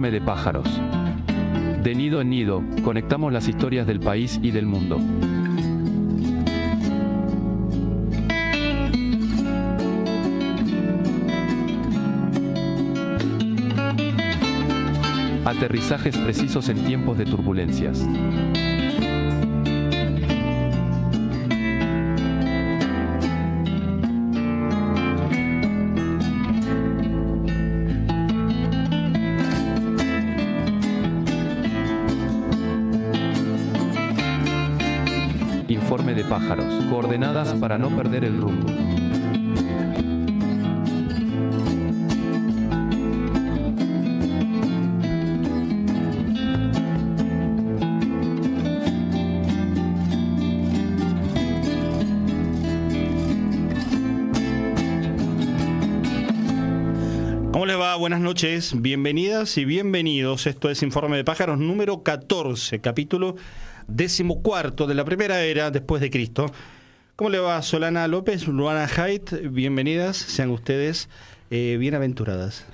Informe de pájaros. De nido en nido, conectamos las historias del país y del mundo. Aterrizajes precisos en tiempos de turbulencias. Informe de pájaros. Coordenadas para no perder el rumbo. ¿Cómo les va? Buenas noches, bienvenidas y bienvenidos. Esto es Informe de Pájaros número 14, capítulo 14 de la primera era después de Cristo. ¿Cómo le va? Solana López, Luana Haidt, bienvenidas, sean ustedes bienaventuradas.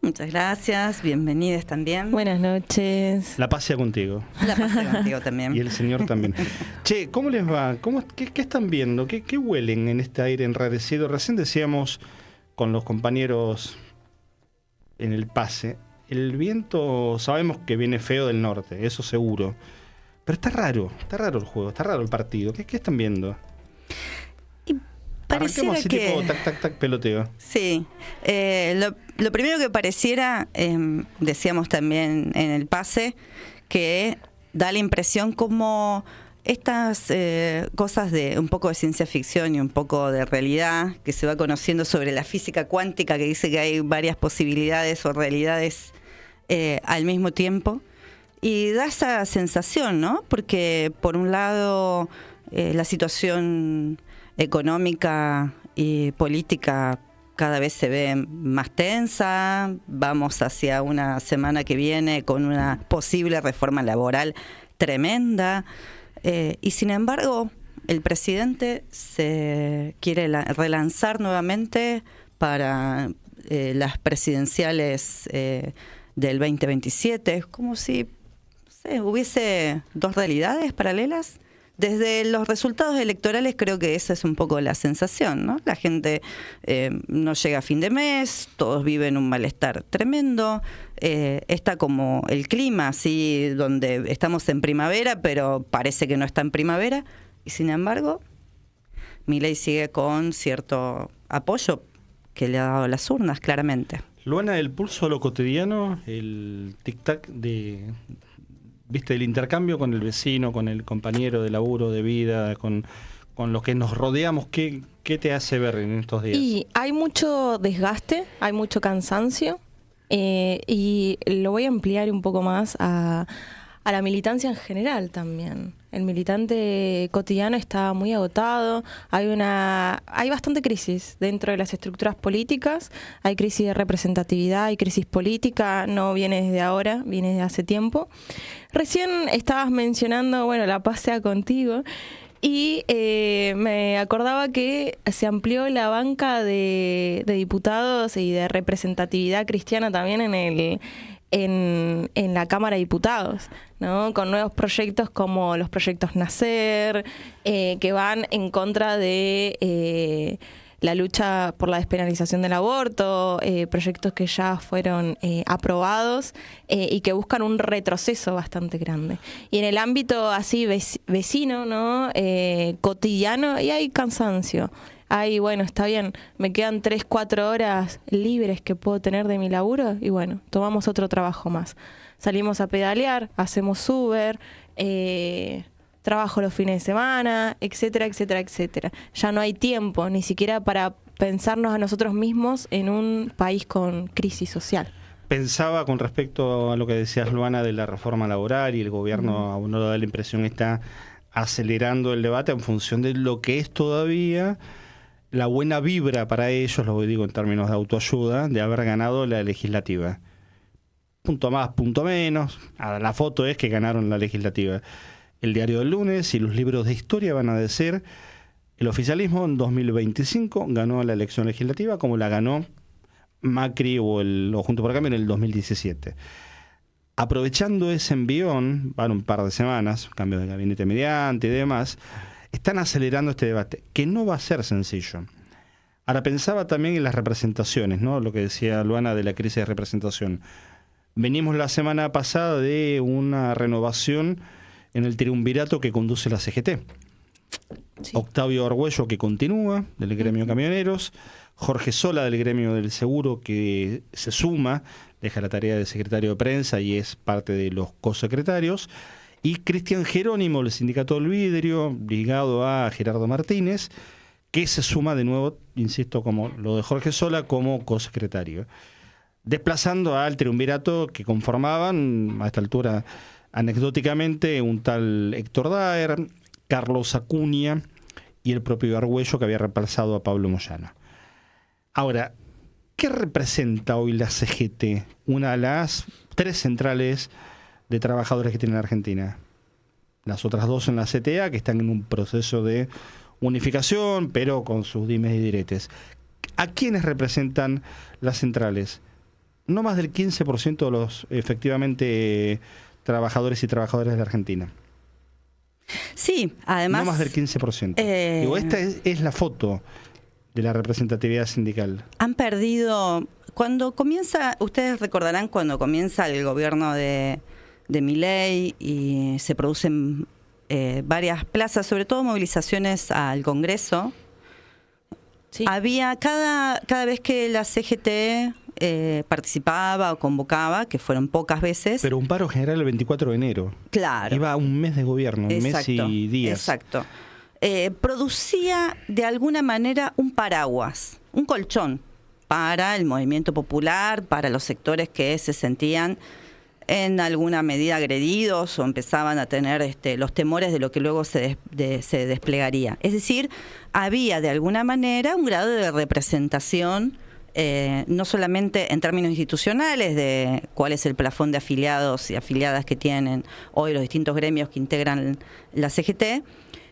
Muchas gracias, bienvenidas también. Buenas noches. La paz sea contigo. La paz sea contigo también. Y el Señor también. Che, ¿cómo les va? ¿Qué están viendo? ¿Qué huelen en este aire enrarecido? Recién decíamos con los compañeros en el pase, el viento sabemos que viene feo del norte, eso seguro. Pero está raro el juego, está raro el partido. ¿Qué están viendo? Y pareciera así que... tipo tac, peloteo. Sí. Lo primero que pareciera, decíamos también en el pase, que da la impresión como estas cosas de un poco de ciencia ficción y un poco de realidad que se va conociendo sobre la física cuántica, que dice que hay varias posibilidades o realidades al mismo tiempo. Y da esa sensación, ¿no? Porque por un lado la situación económica y política cada vez se ve más tensa. Vamos hacia una semana que viene con una posible reforma laboral tremenda. Y sin embargo, el presidente se quiere relanzar nuevamente para las presidenciales del 2027. Es como si hubiese dos realidades paralelas. Desde los resultados electorales creo que esa es un poco la sensación, ¿no? La gente no llega a fin de mes, todos viven un malestar tremendo, está como el clima, así donde estamos en primavera, pero parece que no está en primavera, y sin embargo, Milei sigue con cierto apoyo que le ha dado las urnas, claramente. Luana, el pulso a lo cotidiano, el tic-tac ¿viste? El intercambio con el vecino, con el compañero de laburo, de vida, con los que nos rodeamos, ¿qué te hace ver en estos días? Y hay mucho desgaste, hay mucho cansancio, y lo voy a ampliar un poco más a la militancia en general también. El militante cotidiano está muy agotado, hay bastante crisis dentro de las estructuras políticas, hay crisis de representatividad, hay crisis política, no viene desde ahora, viene desde hace tiempo. Recién estabas mencionando, la paz sea contigo, y me acordaba que se amplió la banca de diputados y de representatividad cristiana también en la Cámara de Diputados, ¿no? Con nuevos proyectos como los proyectos Nacer, que van en contra de la lucha por la despenalización del aborto, proyectos que ya fueron aprobados y que buscan un retroceso bastante grande. Y en el ámbito así vecino, ¿no? Cotidiano, y hay cansancio. Está bien, me quedan 3-4 horas libres que puedo tener de mi laburo y tomamos otro trabajo más. Salimos a pedalear, hacemos Uber, trabajo los fines de semana, etcétera, etcétera, etcétera. Ya no hay tiempo ni siquiera para pensarnos a nosotros mismos en un país con crisis social. Pensaba con respecto a lo que decías, Luana, de la reforma laboral, y el gobierno, a uno da la impresión, está acelerando el debate en función de lo que es todavía la buena vibra para ellos, lo digo en términos de autoayuda, de haber ganado la legislativa. Punto más, punto menos. La foto es que ganaron la legislativa. El diario del lunes y los libros de historia van a decir: el oficialismo en 2025 ganó la elección legislativa como la ganó Macri o Juntos por el Cambio en el 2017. aprovechando ese envión, van un par de semanas, cambio de gabinete mediante y demás, están acelerando este debate, que no va a ser sencillo. Ahora, pensaba también en las representaciones, ¿no? Lo que decía Luana de la crisis de representación. Venimos la semana pasada de una renovación en el triunvirato que conduce la CGT. Sí. Octavio Argüello, que continúa, del gremio de camioneros, Jorge Sola, del gremio del seguro, que se suma, deja la tarea de secretario de prensa y es parte de los cosecretarios, y Cristian Jerónimo, del sindicato del vidrio, ligado a Gerardo Martínez, que se suma de nuevo, insisto, como lo de Jorge Sola, como cosecretario, desplazando al triunvirato que conformaban, a esta altura, anecdóticamente, un tal Héctor Daer, Carlos Acuña y el propio Argüello, que había reemplazado a Pablo Moyano. Ahora, ¿qué representa hoy la CGT? Una de las 3 centrales de trabajadores que tiene la Argentina. Las otras 2 en la CTA, que están en un proceso de unificación, pero con sus dimes y diretes. ¿A quiénes representan las centrales? No más del 15% de los efectivamente trabajadores y trabajadoras de la Argentina. Sí, además... No más del 15%. Digo, esta es la foto de la representatividad sindical. Han perdido... Cuando comienza, ustedes recordarán cuando comienza el gobierno de Milei y se producen varias plazas, sobre todo movilizaciones al Congreso. Sí. Había cada vez que la CGT participaba o convocaba, que fueron pocas veces. Pero un paro general el 24 de enero. Claro. Iba a un mes de gobierno, Exacto, un mes y días. Exacto. Producía de alguna manera un paraguas, un colchón para el movimiento popular, para los sectores que se sentían en alguna medida agredidos o empezaban a tener los temores de lo que luego se desplegaría. Es decir, había de alguna manera un grado de representación, no solamente en términos institucionales de cuál es el plafón de afiliados y afiliadas que tienen hoy los distintos gremios que integran la CGT,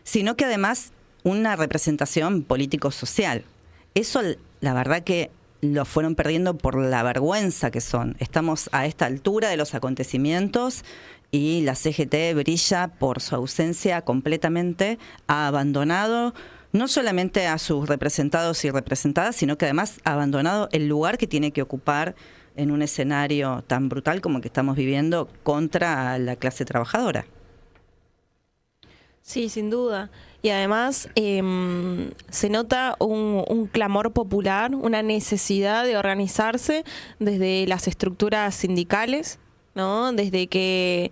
sino que además una representación político-social. Eso, la verdad que lo fueron perdiendo por la vergüenza que son. Estamos a esta altura de los acontecimientos y la CGT brilla por su ausencia completamente. Ha abandonado no solamente a sus representados y representadas, sino que además ha abandonado el lugar que tiene que ocupar en un escenario tan brutal como el que estamos viviendo contra la clase trabajadora. Sí, sin duda. Y además se nota un clamor popular, una necesidad de organizarse desde las estructuras sindicales, ¿no? Desde que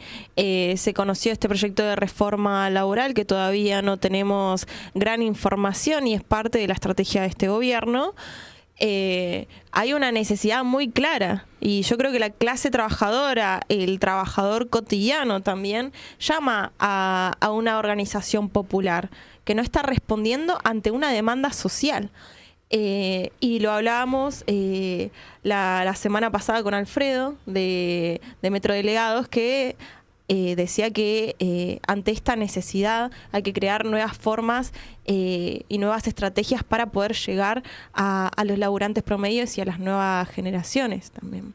se conoció este proyecto de reforma laboral, que todavía no tenemos gran información y es parte de la estrategia de este gobierno. Hay una necesidad muy clara y yo creo que la clase trabajadora, el trabajador cotidiano también llama a una organización popular que no está respondiendo ante una demanda social. Y lo hablábamos la semana pasada con Alfredo de Metrodelegados, que decía que ante esta necesidad hay que crear nuevas formas y nuevas estrategias para poder llegar a los laburantes promedios y a las nuevas generaciones también.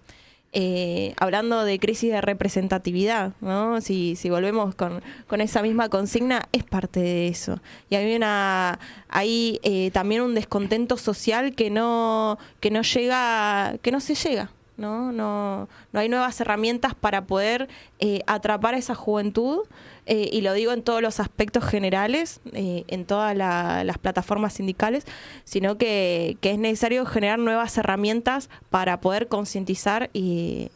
Hablando de crisis de representatividad, ¿no? Si volvemos con esa misma consigna, es parte de eso. Y hay también un descontento social que no se llega. No hay nuevas herramientas para poder atrapar a esa juventud, y lo digo en todos los aspectos generales, en todas las plataformas sindicales, sino que es necesario generar nuevas herramientas para poder concientizar y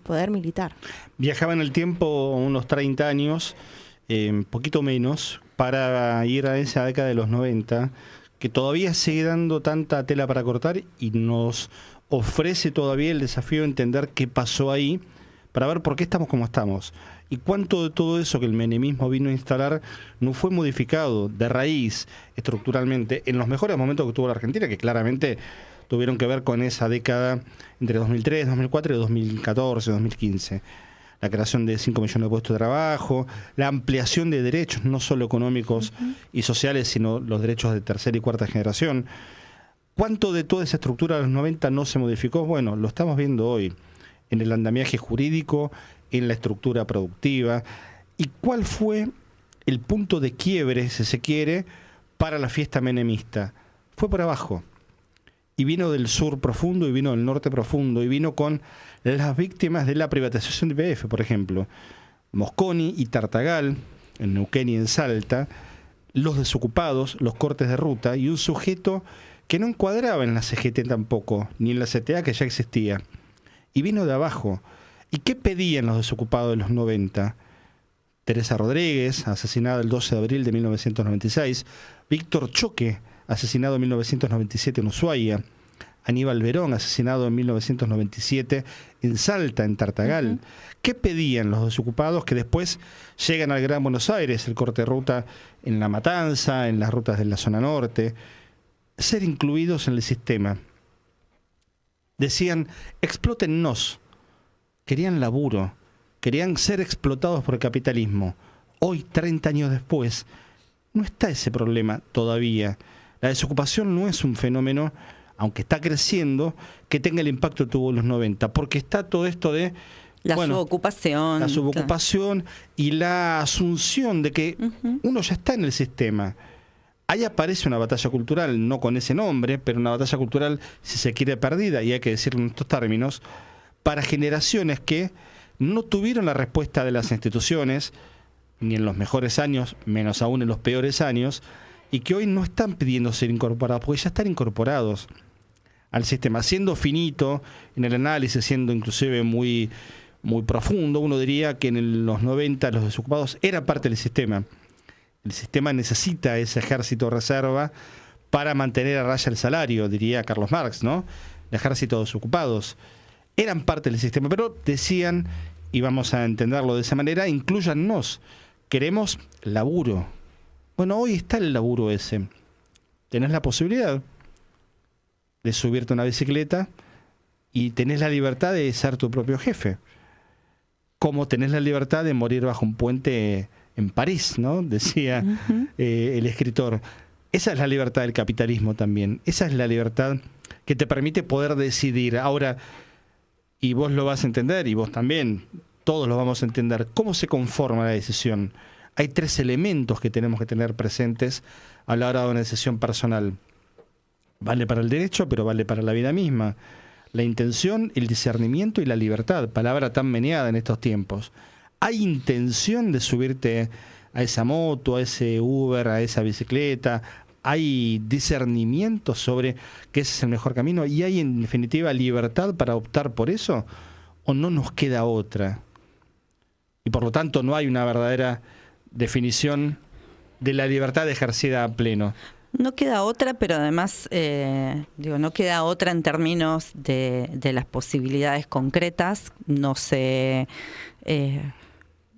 poder militar. Viajaba en el tiempo unos 30 años, poquito menos, para ir a esa década de los 90, que todavía sigue dando tanta tela para cortar y nos ofrece todavía el desafío de entender qué pasó ahí para ver por qué estamos como estamos y cuánto de todo eso que el menemismo vino a instalar no fue modificado de raíz estructuralmente en los mejores momentos que tuvo la Argentina, que claramente tuvieron que ver con esa década entre 2003, 2004 y 2014, 2015. La creación de 5 millones de puestos de trabajo, la ampliación de derechos, no solo económicos y sociales, sino los derechos de tercera y cuarta generación. ¿Cuánto de toda esa estructura de los 90 no se modificó? Bueno, lo estamos viendo hoy en el andamiaje jurídico, en la estructura productiva. ¿Y cuál fue el punto de quiebre, si se quiere, para la fiesta menemista? Fue por abajo. Y vino del sur profundo y vino del norte profundo y vino con las víctimas de la privatización de YPF, por ejemplo. Mosconi y Tartagal, en Neuquén y en Salta, los desocupados, los cortes de ruta y un sujeto que no encuadraba en la CGT tampoco, ni en la CTA que ya existía. Y vino de abajo. ¿Y qué pedían los desocupados de los 90? Teresa Rodríguez, asesinada el 12 de abril de 1996. Víctor Choque, asesinado en 1997 en Ushuaia. Aníbal Verón, asesinado en 1997 en Salta, en Tartagal. ¿Qué pedían los desocupados que después llegan al Gran Buenos Aires, el corte de ruta en La Matanza, en las rutas de la zona norte? Ser incluidos en el sistema. Decían, explótennos. Querían laburo, querían ser explotados por el capitalismo. Hoy, 30 años después, no está ese problema todavía. La desocupación no es un fenómeno, aunque está creciendo, que tenga el impacto que tuvo en los 90, porque está todo esto de subocupación. La subocupación y la asunción de que uno ya está en el sistema. Ahí aparece una batalla cultural, no con ese nombre, pero una batalla cultural, si se quiere, perdida, y hay que decirlo en estos términos, para generaciones que no tuvieron la respuesta de las instituciones, ni en los mejores años, menos aún en los peores años, y que hoy no están pidiendo ser incorporados, porque ya están incorporados al sistema. Siendo finito en el análisis, siendo inclusive muy, muy profundo, uno diría que en los 90 los desocupados eran parte del sistema. El sistema necesita ese ejército reserva para mantener a raya el salario, diría Carlos Marx, ¿no? El ejército de desocupados. Eran parte del sistema, pero decían, y vamos a entenderlo de esa manera, inclúyannos, queremos laburo. Bueno, hoy está el laburo ese. Tenés la posibilidad de subirte a una bicicleta y tenés la libertad de ser tu propio jefe. Como tenés la libertad de morir bajo un puente en París, ¿no? Decía el escritor. Esa es la libertad del capitalismo también. Esa es la libertad que te permite poder decidir. Ahora, y vos lo vas a entender, y vos también, todos lo vamos a entender, ¿cómo se conforma la decisión? Hay 3 elementos que tenemos que tener presentes a la hora de una decisión personal. Vale para el derecho, pero vale para la vida misma. La intención, el discernimiento y la libertad, palabra tan meneada en estos tiempos. ¿Hay intención de subirte a esa moto, a ese Uber, a esa bicicleta? ¿Hay discernimiento sobre que ese es el mejor camino? ¿Y hay en definitiva libertad para optar por eso? ¿O no nos queda otra? Y por lo tanto no hay una verdadera definición de la libertad ejercida a pleno. No queda otra, pero además, no queda otra en términos de las posibilidades concretas. No se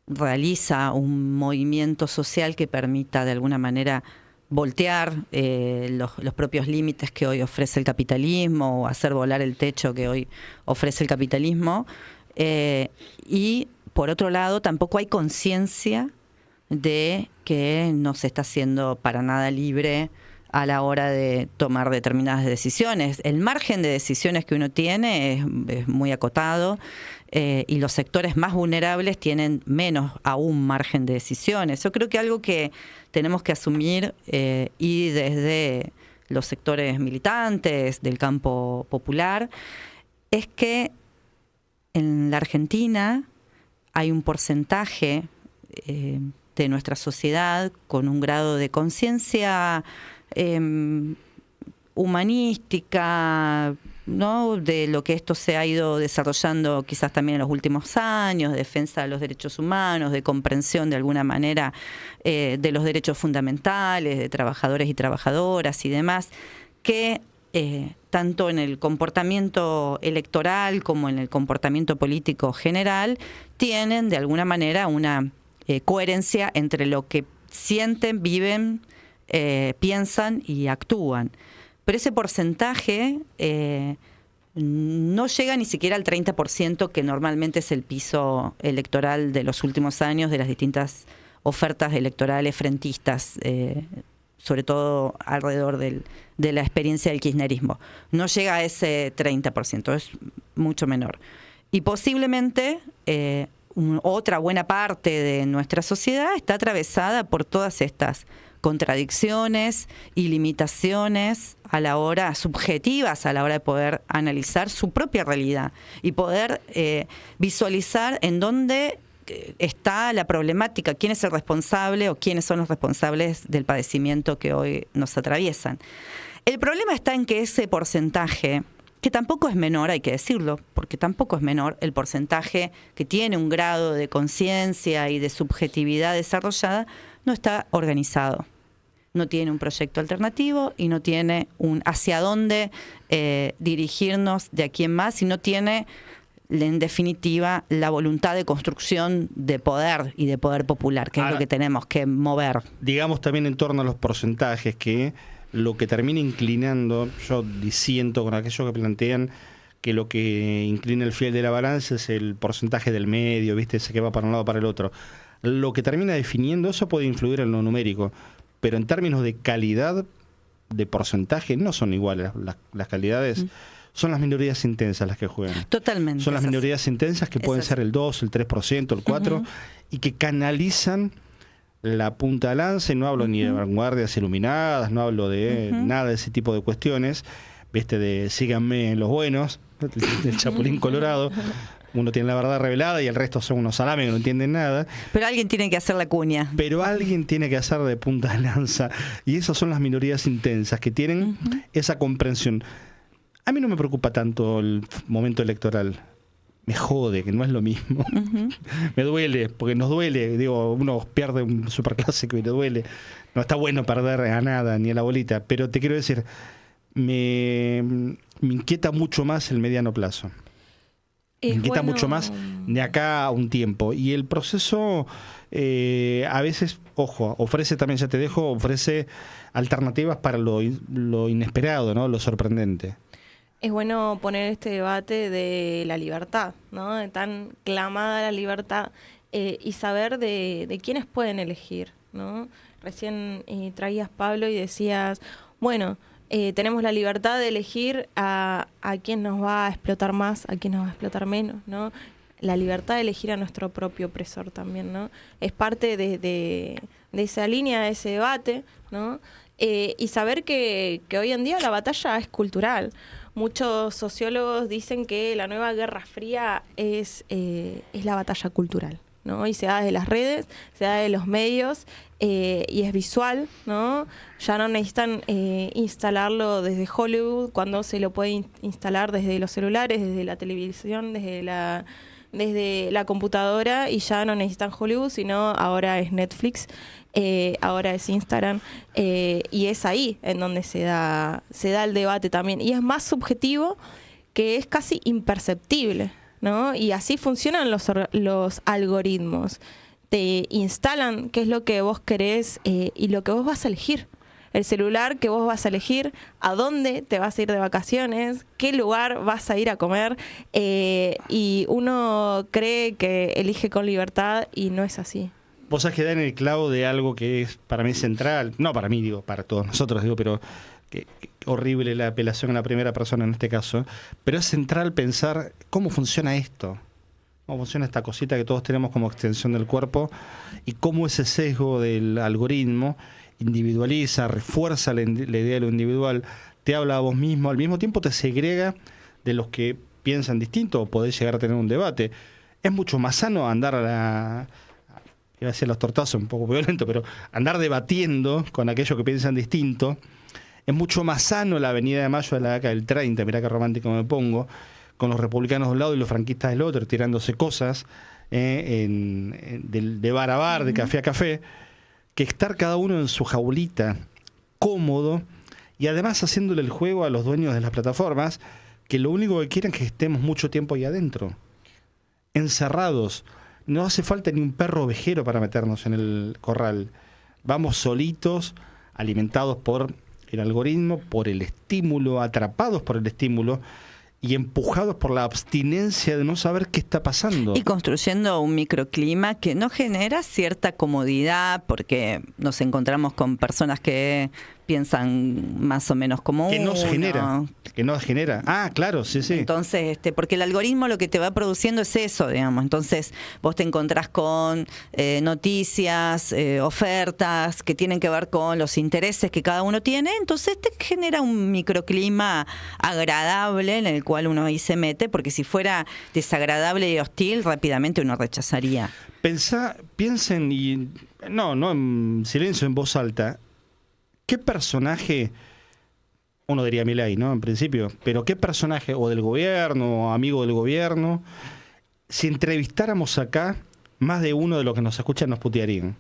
realiza un movimiento social que permita de alguna manera voltear los propios límites que hoy ofrece el capitalismo o hacer volar el techo que hoy ofrece el capitalismo. Y por otro lado, tampoco hay conciencia de que no se está haciendo para nada libre a la hora de tomar determinadas decisiones. El margen de decisiones que uno tiene es muy acotado y los sectores más vulnerables tienen menos aún margen de decisiones. Yo creo que algo que tenemos que asumir y desde los sectores militantes del campo popular es que en la Argentina hay un porcentaje de nuestra sociedad con un grado de conciencia humanística, ¿no? De lo que esto se ha ido desarrollando quizás también en los últimos años, de defensa de los derechos humanos, de comprensión de alguna manera de los derechos fundamentales, de trabajadores y trabajadoras y demás, que tanto en el comportamiento electoral como en el comportamiento político general tienen de alguna manera una coherencia entre lo que sienten, viven, piensan y actúan. Pero ese porcentaje no llega ni siquiera al 30%, que normalmente es el piso electoral de los últimos años de las distintas ofertas electorales frentistas, sobre todo alrededor de la experiencia del kirchnerismo. No llega a ese 30%, es mucho menor. Y posiblemente otra buena parte de nuestra sociedad está atravesada por todas estas contradicciones y limitaciones a la hora, subjetivas a la hora de poder analizar su propia realidad y poder visualizar en dónde está la problemática, quién es el responsable o quiénes son los responsables del padecimiento que hoy nos atraviesan. El problema está en que ese porcentaje, que tampoco es menor, hay que decirlo, porque tampoco es menor el porcentaje que tiene un grado de conciencia y de subjetividad desarrollada, no está organizado. No tiene un proyecto alternativo y no tiene un hacia dónde dirigirnos de aquí en más, y no tiene, en definitiva, la voluntad de construcción de poder y de poder popular, que es lo que tenemos que mover. Digamos también en torno a los porcentajes, que lo que termina inclinando, yo disiento con aquello que plantean que lo que inclina el fiel de la balanza es el porcentaje del medio, ¿viste? Ese que va para un lado o para el otro. Lo que termina definiendo eso puede influir en lo numérico, pero en términos de calidad de porcentaje no son iguales. Las calidades son las minorías intensas las que juegan. Totalmente. Son las minorías intensas que pueden ser el 2, el 3%, el 4%, y que canalizan la punta de lanza, y no hablo ni de vanguardias iluminadas, no hablo de nada de ese tipo de cuestiones, ¿viste? De síganme los buenos, del Chapulín Colorado. Uno tiene la verdad revelada y el resto son unos salames que no entienden nada. Pero alguien tiene que hacer la cuña. Pero alguien tiene que hacer de punta de lanza. Y esas son las minorías intensas que tienen esa comprensión. A mí no me preocupa tanto el momento electoral. Me jode, que no es lo mismo. Me duele, porque nos duele. Digo, uno pierde un superclásico y le duele. No está bueno perder a nada, ni a la bolita. Pero te quiero decir, me inquieta mucho más el mediano plazo. Me inquieta mucho más de acá a un tiempo. Y el proceso a veces, ojo, ofrece también, ya te dejo, ofrece alternativas para lo inesperado, ¿no? Lo sorprendente. Es bueno poner este debate de la libertad, ¿no? De tan clamada la libertad, y saber de quiénes pueden elegir, ¿no? Recién traías, Pablo, y decías, bueno, tenemos la libertad de elegir a quién nos va a explotar más, a quién nos va a explotar menos, ¿no? La libertad de elegir a nuestro propio opresor también, ¿no? Es parte de esa línea, de ese debate, ¿no? Y saber que hoy en día la batalla es cultural. Muchos sociólogos dicen que la nueva Guerra Fría es la batalla cultural, ¿no? Y se da desde las redes, se da de los medios, y es visual, ¿no? Ya no necesitan instalarlo desde Hollywood, cuando se lo puede instalar desde los celulares, desde la televisión, desde la computadora, y ya no necesitan Hollywood, sino ahora es Netflix, ahora es Instagram, y es ahí en donde se da el debate también, y es más subjetivo, que es casi imperceptible, ¿no? Y así funcionan los algoritmos. Te instalan qué es lo que vos querés, y lo que vos vas a elegir. El celular que vos vas a elegir, a dónde te vas a ir de vacaciones, qué lugar vas a ir a comer, y uno cree que elige con libertad y no es así. Vos sabés que da en el clavo de algo que es para mí central, no para mí, digo, para todos nosotros, digo, pero que horrible la apelación a la primera persona en este caso, pero es central pensar cómo funciona esto. Cómo funciona esta cosita que todos tenemos como extensión del cuerpo, y cómo ese sesgo del algoritmo individualiza, refuerza la idea de lo individual, te habla a vos mismo, al mismo tiempo te segrega de los que piensan distinto, o podés llegar a tener un debate. Es mucho más sano andar iba a decir los tortazos, un poco violento, pero andar debatiendo con aquellos que piensan distinto. Es mucho más sano la Avenida de Mayo de la década del 30, mirá qué romántico me pongo, con los republicanos de un lado y los franquistas del otro, tirándose cosas de bar a bar, de café a café, que estar cada uno en su jaulita, cómodo, y además haciéndole el juego a los dueños de las plataformas, que lo único que quieren es que estemos mucho tiempo ahí adentro, encerrados. No hace falta ni un perro ovejero para meternos en el corral. Vamos solitos, alimentados por el algoritmo, por el estímulo, atrapados por el estímulo, y empujados por la abstinencia de no saber qué está pasando. Y construyendo un microclima que no genera cierta comodidad, porque nos encontramos con personas que piensan más o menos como Que uno. nos genera. Ah, claro, sí. Entonces, porque el algoritmo lo que te va produciendo es eso, digamos. Entonces, vos te encontrás con noticias, ofertas que tienen que ver con los intereses que cada uno tiene. Entonces, te genera un microclima agradable en el cual uno ahí se mete, porque si fuera desagradable y hostil, rápidamente uno rechazaría. Piensen y... No en silencio, en voz alta. ¿Qué personaje, uno diría Milei, ¿no? En principio, pero qué personaje, o del gobierno, o amigo del gobierno, si entrevistáramos acá, más de uno de los que nos escuchan nos putearían?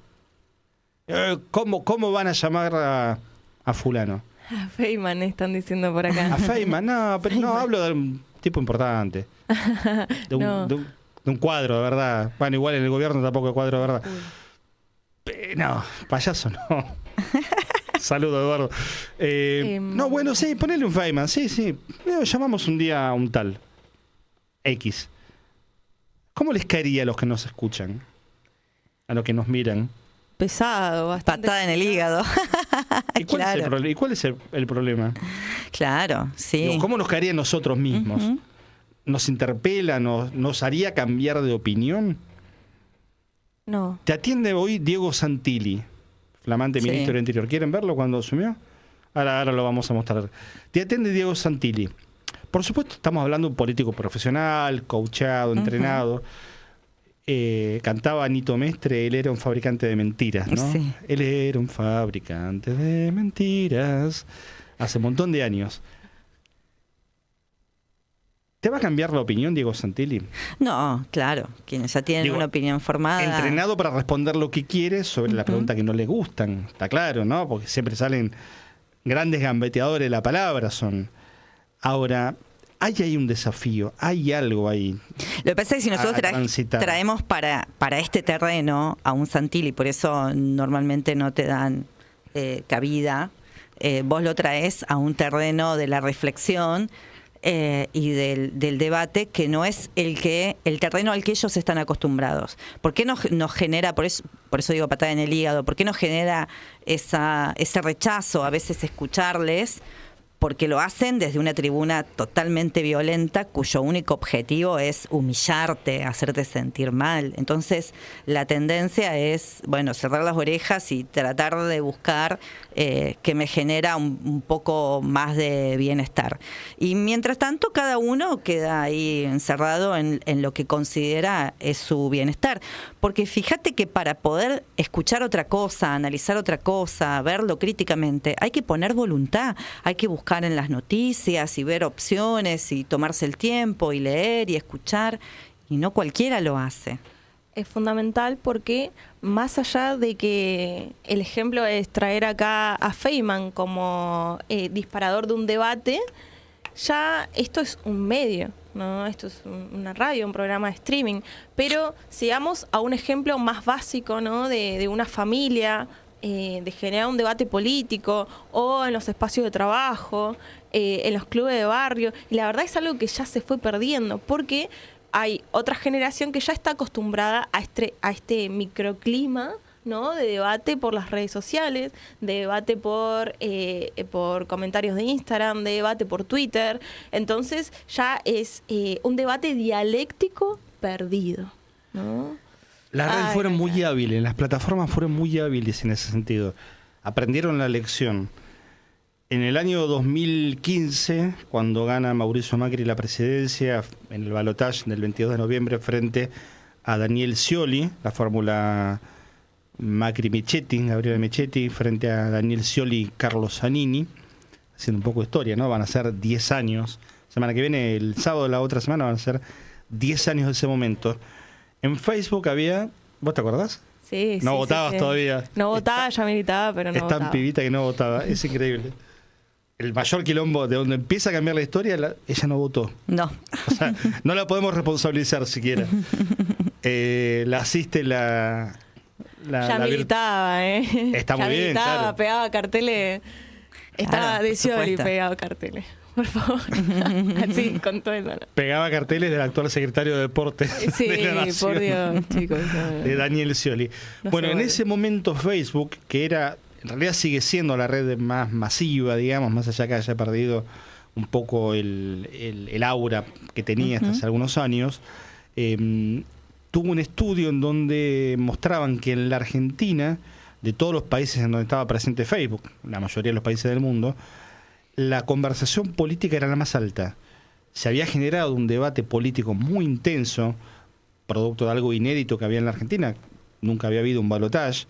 ¿Cómo van a llamar a fulano? A Feynman están diciendo por acá. A Feynman, no, pero no, hablo de un tipo importante. De un cuadro, de verdad. Bueno, igual en el gobierno tampoco hay cuadro, de verdad. No, payaso no. Saludos, Eduardo. No, bueno, sí, ponele un Feynman, sí. Llamamos un día a un tal X. ¿Cómo les caería a los que nos escuchan? A los que nos miran. Pesado, bastante. Patada en el hígado. ¿Y cuál es el problema? Claro, sí. Digo, ¿cómo nos caería a nosotros mismos? Uh-huh. ¿Nos interpela? ¿Nos haría cambiar de opinión? No. Te atiende hoy Diego Santilli, flamante ministro del Interior. ¿Quieren verlo cuando asumió? Ahora lo vamos a mostrar. Te atiende Diego Santilli. Por supuesto, estamos hablando de un político profesional, coachado, entrenado. Cantaba Nito Mestre, él era un fabricante de mentiras, ¿no? Sí. Él era un fabricante de mentiras. Hace un montón de años. ¿Te va a cambiar la opinión, Diego Santilli? No, claro. Quienes ya tienen una opinión formada. Entrenado para responder lo que quiere sobre la pregunta que no le gustan. Está claro, ¿no? Porque siempre salen grandes gambeteadores de la palabra. Ahora, hay ahí un desafío. Hay algo ahí. Lo que pasa es que si nosotros traemos para este terreno a un Santilli, por eso normalmente no te dan cabida, vos lo traes a un terreno de la reflexión y del debate, que no es el terreno al que ellos están acostumbrados. ¿Por qué nos genera, por eso digo patada en el hígado, por qué nos genera ese rechazo a veces escucharles? Porque lo hacen desde una tribuna totalmente violenta, cuyo único objetivo es humillarte, hacerte sentir mal. Entonces, la tendencia es, cerrar las orejas y tratar de buscar que me genera un poco más de bienestar. Y mientras tanto, cada uno queda ahí encerrado en lo que considera es su bienestar. Porque fíjate que para poder escuchar otra cosa, analizar otra cosa, verlo críticamente, hay que poner voluntad, hay que buscar en las noticias y ver opciones y tomarse el tiempo y leer y escuchar, y no cualquiera lo hace. Es fundamental porque más allá de que el ejemplo es traer acá a Feynman como disparador de un debate, ya esto es un medio, ¿no? Esto es una radio, un programa de streaming, pero sigamos a un ejemplo más básico, ¿no? de una familia, de generar un debate político, o en los espacios de trabajo, en los clubes de barrio. Y la verdad es algo que ya se fue perdiendo, porque hay otra generación que ya está acostumbrada a este microclima, ¿no? De debate por las redes sociales, de debate por comentarios de Instagram, de debate por Twitter. Entonces ya es un debate dialéctico perdido, ¿no? Las redes fueron muy hábiles, las plataformas fueron muy hábiles en ese sentido. Aprendieron la lección. En el año 2015, cuando gana Mauricio Macri la presidencia, en el balotaje del 22 de noviembre frente a Daniel Scioli, la fórmula Macri-Michetti, Gabriela Michetti, frente a Daniel Scioli y Carlos Zanini, haciendo un poco de historia, ¿no? Van a ser 10 años. Semana que viene, el sábado de la otra semana, van a ser 10 años de ese momento. En Facebook había... ¿Vos te acordás? Sí, no votabas todavía. No votaba, ya militaba, pero no votaba. Es tan pibita que no votaba. Es increíble. El mayor quilombo, de donde empieza a cambiar la historia, ella no votó. No. O sea, no la podemos responsabilizar siquiera. La asiste ya militaba, Está muy bien, claro. Pegaba carteles. Estaba de Scioli, pegaba carteles. Por favor. Así, con todo el dolor. Pegaba carteles del actual secretario de Deportes. Sí, de la Nación, por Dios, chicos. de Daniel Scioli. No bueno, en ese momento Facebook, que era en realidad sigue siendo la red más masiva, digamos, más allá que haya perdido un poco el aura que tenía hasta hace algunos años. Tuvo un estudio en donde mostraban que en la Argentina, de todos los países en donde estaba presente Facebook, la mayoría de los países del mundo, la conversación política era la más alta. Se había generado un debate político muy intenso, producto de algo inédito que había en la Argentina. Nunca había habido un balotaje,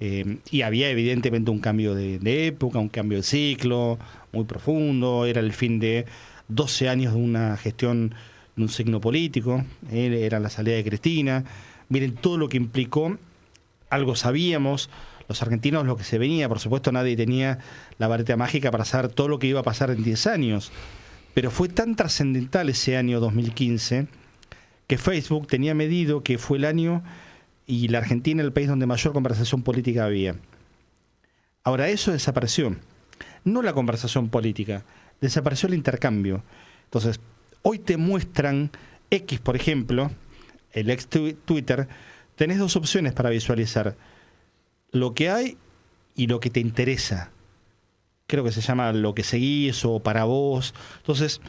y había evidentemente un cambio de época, un cambio de ciclo muy profundo. Era el fin de 12 años de una gestión de un signo político, era la salida de Cristina. Miren todo lo que implicó. Algo sabíamos los argentinos lo que se venía. Por supuesto, nadie tenía la varita mágica para saber todo lo que iba a pasar en 10 años, pero fue tan trascendental ese año 2015 que Facebook tenía medido que fue el año y la Argentina el país donde mayor conversación política había. Ahora, eso desapareció. No la conversación política, desapareció el intercambio. Entonces, hoy te muestran X, por ejemplo, el ex Twitter. Tenés dos opciones para visualizar: lo que hay y lo que te interesa. Creo que se llama lo que seguís o para vos. Entonces,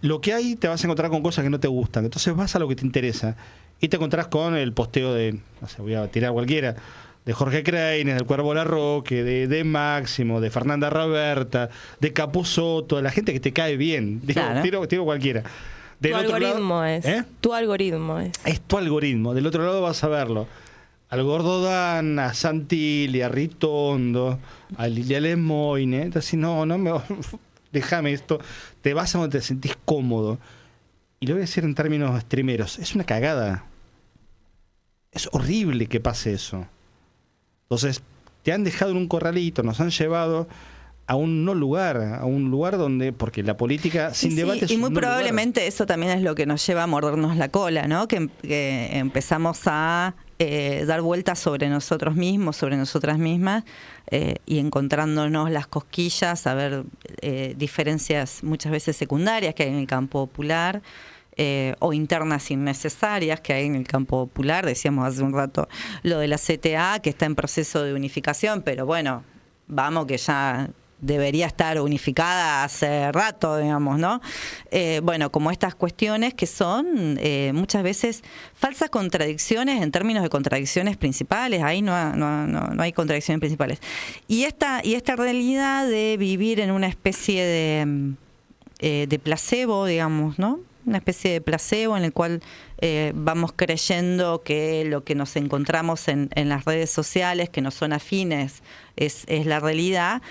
lo que hay te vas a encontrar con cosas que no te gustan. Entonces vas a lo que te interesa y te encontrás con el posteo de, no sé, voy a tirar cualquiera, de Jorge Kreiner, del Cuervo Larroque, de Máximo, de Fernanda Roberta, de Capusotto, de la gente que te cae bien. Digo, tiro cualquiera. Del tu otro algoritmo lado, es. Tu algoritmo es. Es tu algoritmo. Del otro lado vas a verlo al Gordo Dan, a Santilli, a Ritondo, a Lilia Lemoine. Entonces, no me déjame esto. Te vas a donde te sentís cómodo. Y lo voy a decir en términos streameros. Es una cagada. Es horrible que pase eso. Entonces, te han dejado en un corralito, nos han llevado a un no lugar, a un lugar donde, porque la política sin debate es y muy un no probablemente lugar. Eso también es lo que nos lleva a mordernos la cola, ¿no? Que empezamos a dar vueltas sobre nosotros mismos, sobre nosotras mismas, y encontrándonos las cosquillas, a ver diferencias muchas veces secundarias que hay en el campo popular, o internas innecesarias que hay en el campo popular. Decíamos hace un rato lo de la CTA, que está en proceso de unificación, pero bueno, vamos que ya debería estar unificada hace rato, digamos, ¿no? Bueno, como estas cuestiones que son muchas veces falsas contradicciones en términos de contradicciones principales. Ahí no hay contradicciones principales. Y esta realidad de vivir en una especie de placebo, digamos, ¿no? Una especie de placebo en el cual vamos creyendo que lo que nos encontramos en las redes sociales, que no son afines, es la realidad.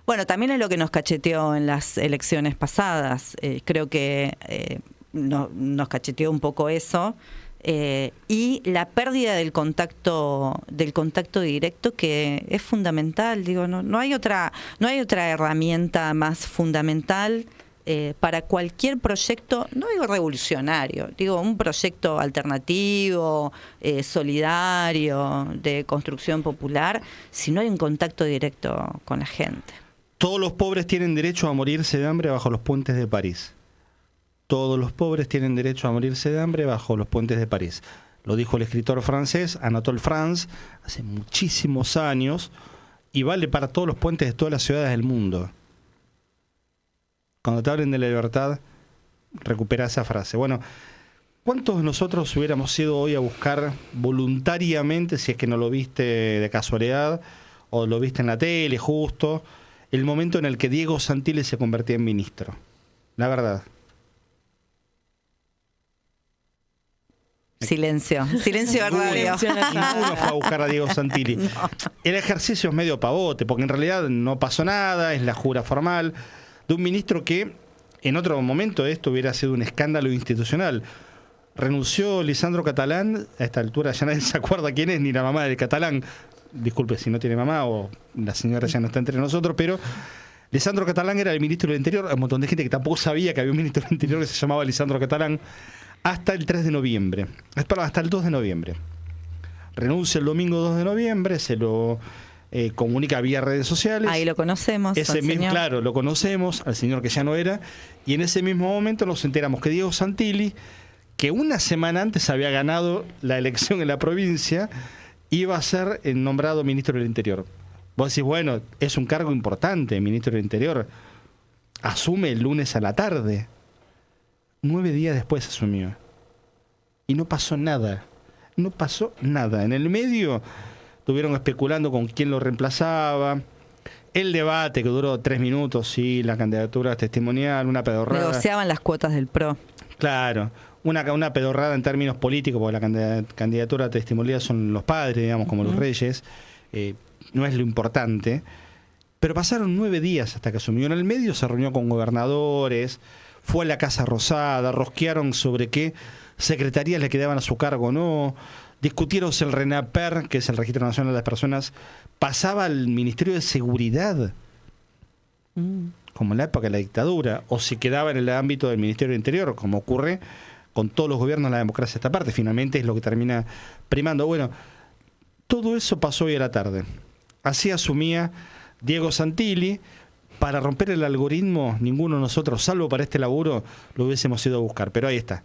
Bueno, también es lo que nos cacheteó en las elecciones pasadas. Creo que nos cacheteó un poco eso. Y la pérdida del contacto directo, que es fundamental. Digo, no hay otra herramienta más fundamental para cualquier proyecto, no digo revolucionario, digo un proyecto alternativo, solidario, de construcción popular, si no hay un contacto directo con la gente. Todos los pobres tienen derecho a morirse de hambre bajo los puentes de París. Todos los pobres tienen derecho a morirse de hambre bajo los puentes de París. Lo dijo el escritor francés Anatole France hace muchísimos años y vale para todos los puentes de todas las ciudades del mundo. Cuando te hablen de la libertad, recupera esa frase. Bueno, ¿cuántos de nosotros hubiéramos ido hoy a buscar voluntariamente, si es que no lo viste de casualidad o lo viste en la tele justo, el momento en el que Diego Santilli se convertía en ministro? La verdad. Silencio de radio. Ninguno fue a buscar a Diego Santilli. No. El ejercicio es medio pavote, porque en realidad no pasó nada, es la jura formal de un ministro que en otro momento esto hubiera sido un escándalo institucional. Renunció Lisandro Catalán, a esta altura ya nadie se acuerda quién es, ni la mamá del Catalán. Disculpe si no tiene mamá o la señora ya no está entre nosotros, pero Lisandro Catalán era el ministro del Interior. Hay un montón de gente que tampoco sabía que había un ministro del Interior que se llamaba Lisandro Catalán, hasta el 3 de noviembre. Hasta el 2 de noviembre. Renuncia el domingo 2 de noviembre, se lo comunica vía redes sociales. Ahí lo conocemos. Ese mismo, claro, lo conocemos, al señor que ya no era, y en ese mismo momento nos enteramos que Diego Santilli, que una semana antes había ganado la elección en la provincia, iba a ser nombrado ministro del Interior. Vos decís, bueno, es un cargo importante, ministro del Interior. Asume el lunes a la tarde. 9 días después asumió. Y no pasó nada. No pasó nada. En el medio estuvieron especulando con quién lo reemplazaba. El debate que duró 3 minutos, sí, la candidatura testimonial, una pedorrada. Negociaban las cuotas del PRO. Claro, una pedorrada en términos políticos, porque la candidatura testimonial son los padres, digamos, como los reyes. No es lo importante. Pero pasaron 9 días hasta que asumió. En el medio se reunió con gobernadores, fue a la Casa Rosada, rosquearon sobre qué secretarías le quedaban a su cargo o no. Discutieron si el RENAPER, que es el Registro Nacional de las Personas, pasaba al Ministerio de Seguridad, como en la época de la dictadura, o si quedaba en el ámbito del Ministerio del Interior, como ocurre con todos los gobiernos de la democracia esta parte. Finalmente es lo que termina primando. Bueno, todo eso pasó hoy a la tarde. Así asumía Diego Santilli. Para romper el algoritmo, ninguno de nosotros, salvo para este laburo, lo hubiésemos ido a buscar. Pero ahí está.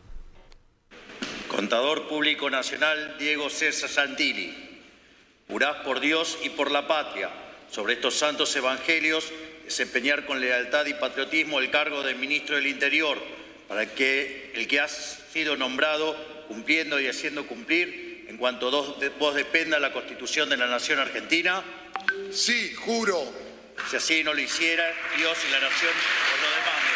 Contador Público Nacional Diego César Santilli, jurás por Dios y por la patria, sobre estos santos evangelios, desempeñar con lealtad y patriotismo el cargo de Ministro del Interior, para que el que ha sido nombrado, cumpliendo y haciendo cumplir, en cuanto vos dependa la Constitución de la Nación Argentina. Sí, juro. Si así no lo hiciera, Dios y la Nación os lo demanden.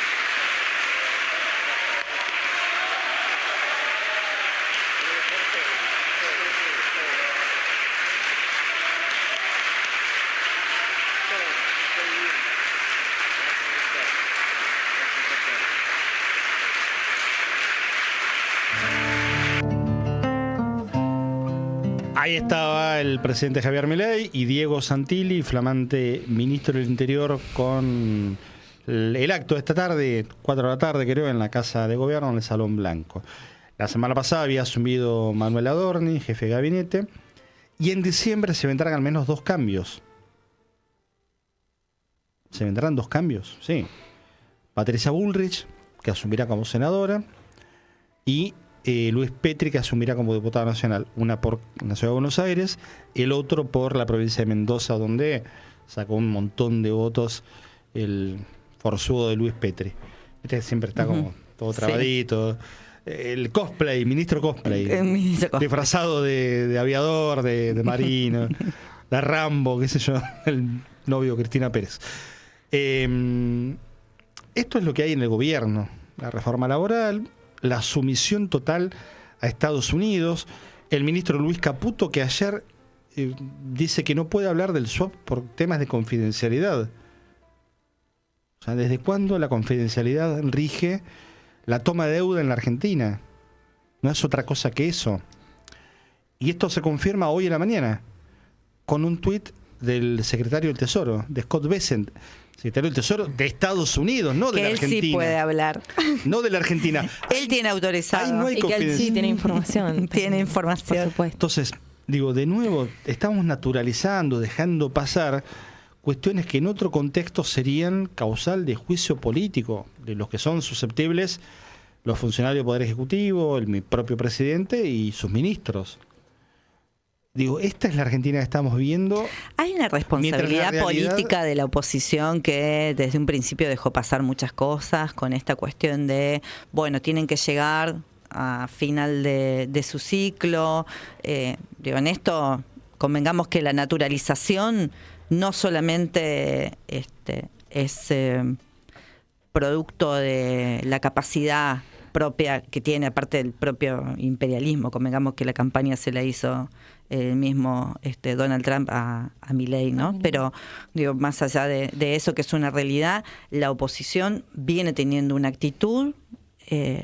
Ahí estaba el presidente Javier Milei y Diego Santilli, flamante ministro del Interior, con el acto de esta tarde, 4 de la tarde creo, en la Casa de Gobierno, en el Salón Blanco. La semana pasada había asumido Manuel Adorni, jefe de gabinete, y en diciembre se vendrán al menos 2 cambios. ¿Se vendrán 2 cambios? Sí. Patricia Bullrich, que asumirá como senadora, y Luis Petri, que asumirá como diputado nacional, una por la Ciudad de Buenos Aires, el otro por la provincia de Mendoza, donde sacó un montón de votos el forzudo de Luis Petri. Este siempre está como todo trabadito. Sí. El cosplay, ministro cosplay, disfrazado de aviador, de marino, de Rambo, qué sé yo, el novio Cristina Pérez. Esto es lo que hay en el gobierno: la reforma laboral, la sumisión total a Estados Unidos. El ministro Luis Caputo, que ayer dice que no puede hablar del swap por temas de confidencialidad. O sea, ¿desde cuándo la confidencialidad rige la toma de deuda en la Argentina? No es otra cosa que eso. Y esto se confirma hoy en la mañana con un tuit del secretario del Tesoro, de Scott Bessent, secretario del Tesoro de Estados Unidos, no de la Argentina. Él sí puede hablar. No de la Argentina. Él tiene autorizado. Ahí no hay y que él sí tiene información. Tiene información. Por supuesto. Entonces, digo, de nuevo, estamos naturalizando, dejando pasar cuestiones que en otro contexto serían causal de juicio político, de los que son susceptibles los funcionarios del Poder Ejecutivo, el propio presidente y sus ministros. Digo, esta es la Argentina que estamos viendo. Hay una responsabilidad política de la oposición que desde un principio dejó pasar muchas cosas con esta cuestión de, bueno, tienen que llegar a final de su ciclo. Digo, en esto convengamos que la naturalización no solamente es producto de la capacidad propia que tiene, aparte del propio imperialismo. Convengamos que la campaña se la hizo el mismo Donald Trump a Milei, ¿no? Pero digo, más allá de eso, que es una realidad, la oposición viene teniendo una actitud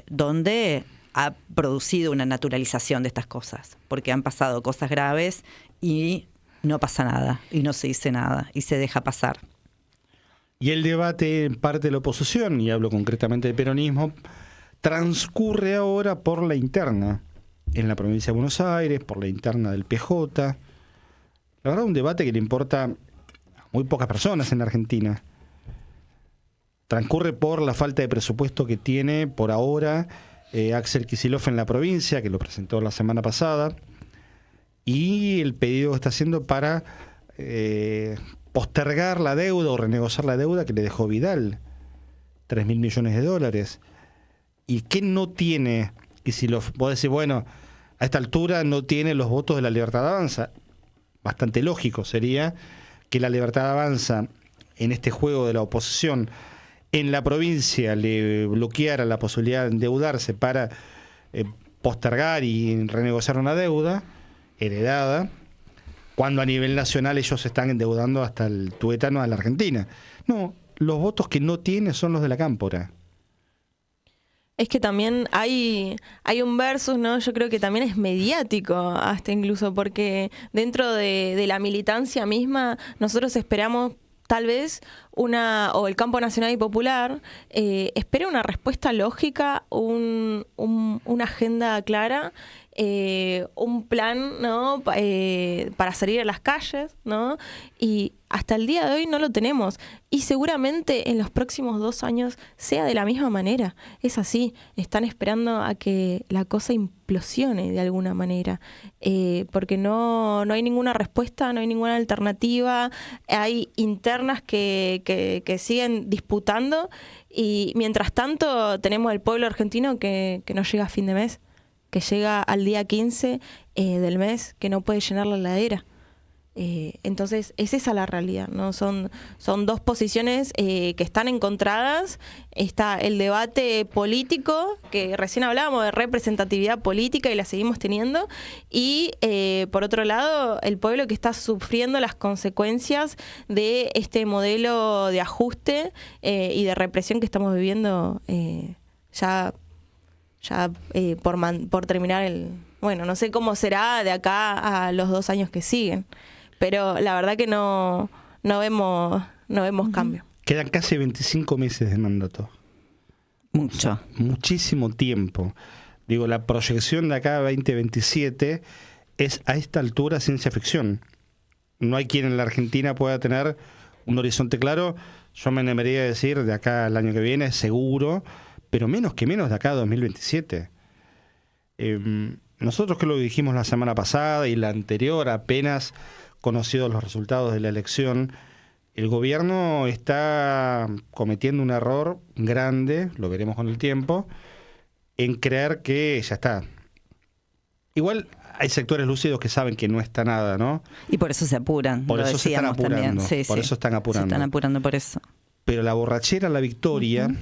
donde ha producido una naturalización de estas cosas, porque han pasado cosas graves y no pasa nada, y no se dice nada, y se deja pasar. Y el debate en parte de la oposición, y hablo concretamente del peronismo, transcurre ahora por la interna en la provincia de Buenos Aires, por la interna del PJ. La verdad, un debate que le importa a muy pocas personas en la Argentina. Transcurre por la falta de presupuesto que tiene por ahora Axel Kicillof en la provincia, que lo presentó la semana pasada, y el pedido que está haciendo para postergar la deuda o renegociar la deuda que le dejó Vidal, 3.000 millones de dólares. ¿Y qué no tiene? Y si vos decís, bueno, a esta altura no tiene los votos de la Libertad Avanza, bastante lógico sería que la Libertad Avanza en este juego de la oposición en la provincia le bloqueara la posibilidad de endeudarse para postergar y renegociar una deuda heredada, cuando a nivel nacional ellos se están endeudando hasta el tuétano a la Argentina. No, los votos que no tiene son los de la Cámpora. Es que también hay un versus, ¿no? Yo creo que también es mediático, hasta incluso, porque dentro de la militancia misma, nosotros esperamos tal vez o el campo nacional y popular espera una respuesta lógica, una agenda clara, un plan, ¿no? Para salir a las calles, ¿no? Y hasta el día de hoy no lo tenemos. Y seguramente en los próximos 2 años sea de la misma manera. Es así. Están esperando a que la cosa implosione de alguna manera. Porque no hay ninguna respuesta, no hay ninguna alternativa. Hay internas que siguen disputando. Y mientras tanto tenemos el pueblo argentino que no llega a fin de mes, que llega al día 15 del mes, que no puede llenar la heladera. Entonces, es esa la realidad, ¿no? Son 2 posiciones que están encontradas. Está el debate político, que recién hablábamos de representatividad política y la seguimos teniendo. Y, por otro lado, el pueblo que está sufriendo las consecuencias de este modelo de ajuste y de represión que estamos viviendo ya por terminar bueno, no sé cómo será de acá a los 2 años que siguen, pero la verdad que no vemos cambio. Quedan casi 25 meses de mandato. Mucho. Muchísimo tiempo. Digo, la proyección de acá a 2027 es a esta altura ciencia ficción. No hay quien en la Argentina pueda tener un horizonte claro. Yo me animaría a decir de acá al año que viene, seguro, pero menos de acá a 2027. Nosotros que lo dijimos la semana pasada y la anterior, apenas conocidos los resultados de la elección, el gobierno está cometiendo un error grande, lo veremos con el tiempo, en creer que ya está. Igual hay sectores lúcidos que saben que no está nada, ¿no? Y por eso se apuran. Por eso se están apurando. Sí, por eso están apurando. Se están apurando por eso. Pero la borrachera, la victoria,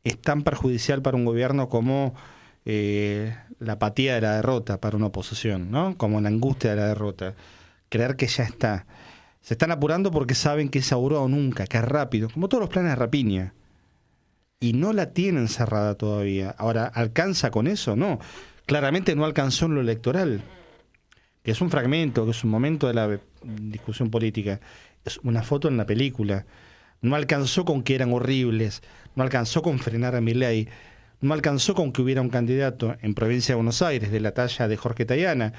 es tan perjudicial para un gobierno como la apatía de la derrota para una oposición, ¿no? Como la angustia de la derrota. Creer que ya está. Se están apurando porque saben que es ahora o nunca, que es rápido, como todos los planes de rapiña. Y no la tienen cerrada todavía. Ahora, ¿alcanza con eso? No. Claramente no alcanzó en lo electoral, que es un fragmento, que es un momento de la discusión política. Es una foto en la película. No alcanzó con que eran horribles. No alcanzó con frenar a Milei. No alcanzó con que hubiera un candidato en Provincia de Buenos Aires de la talla de Jorge Tayana,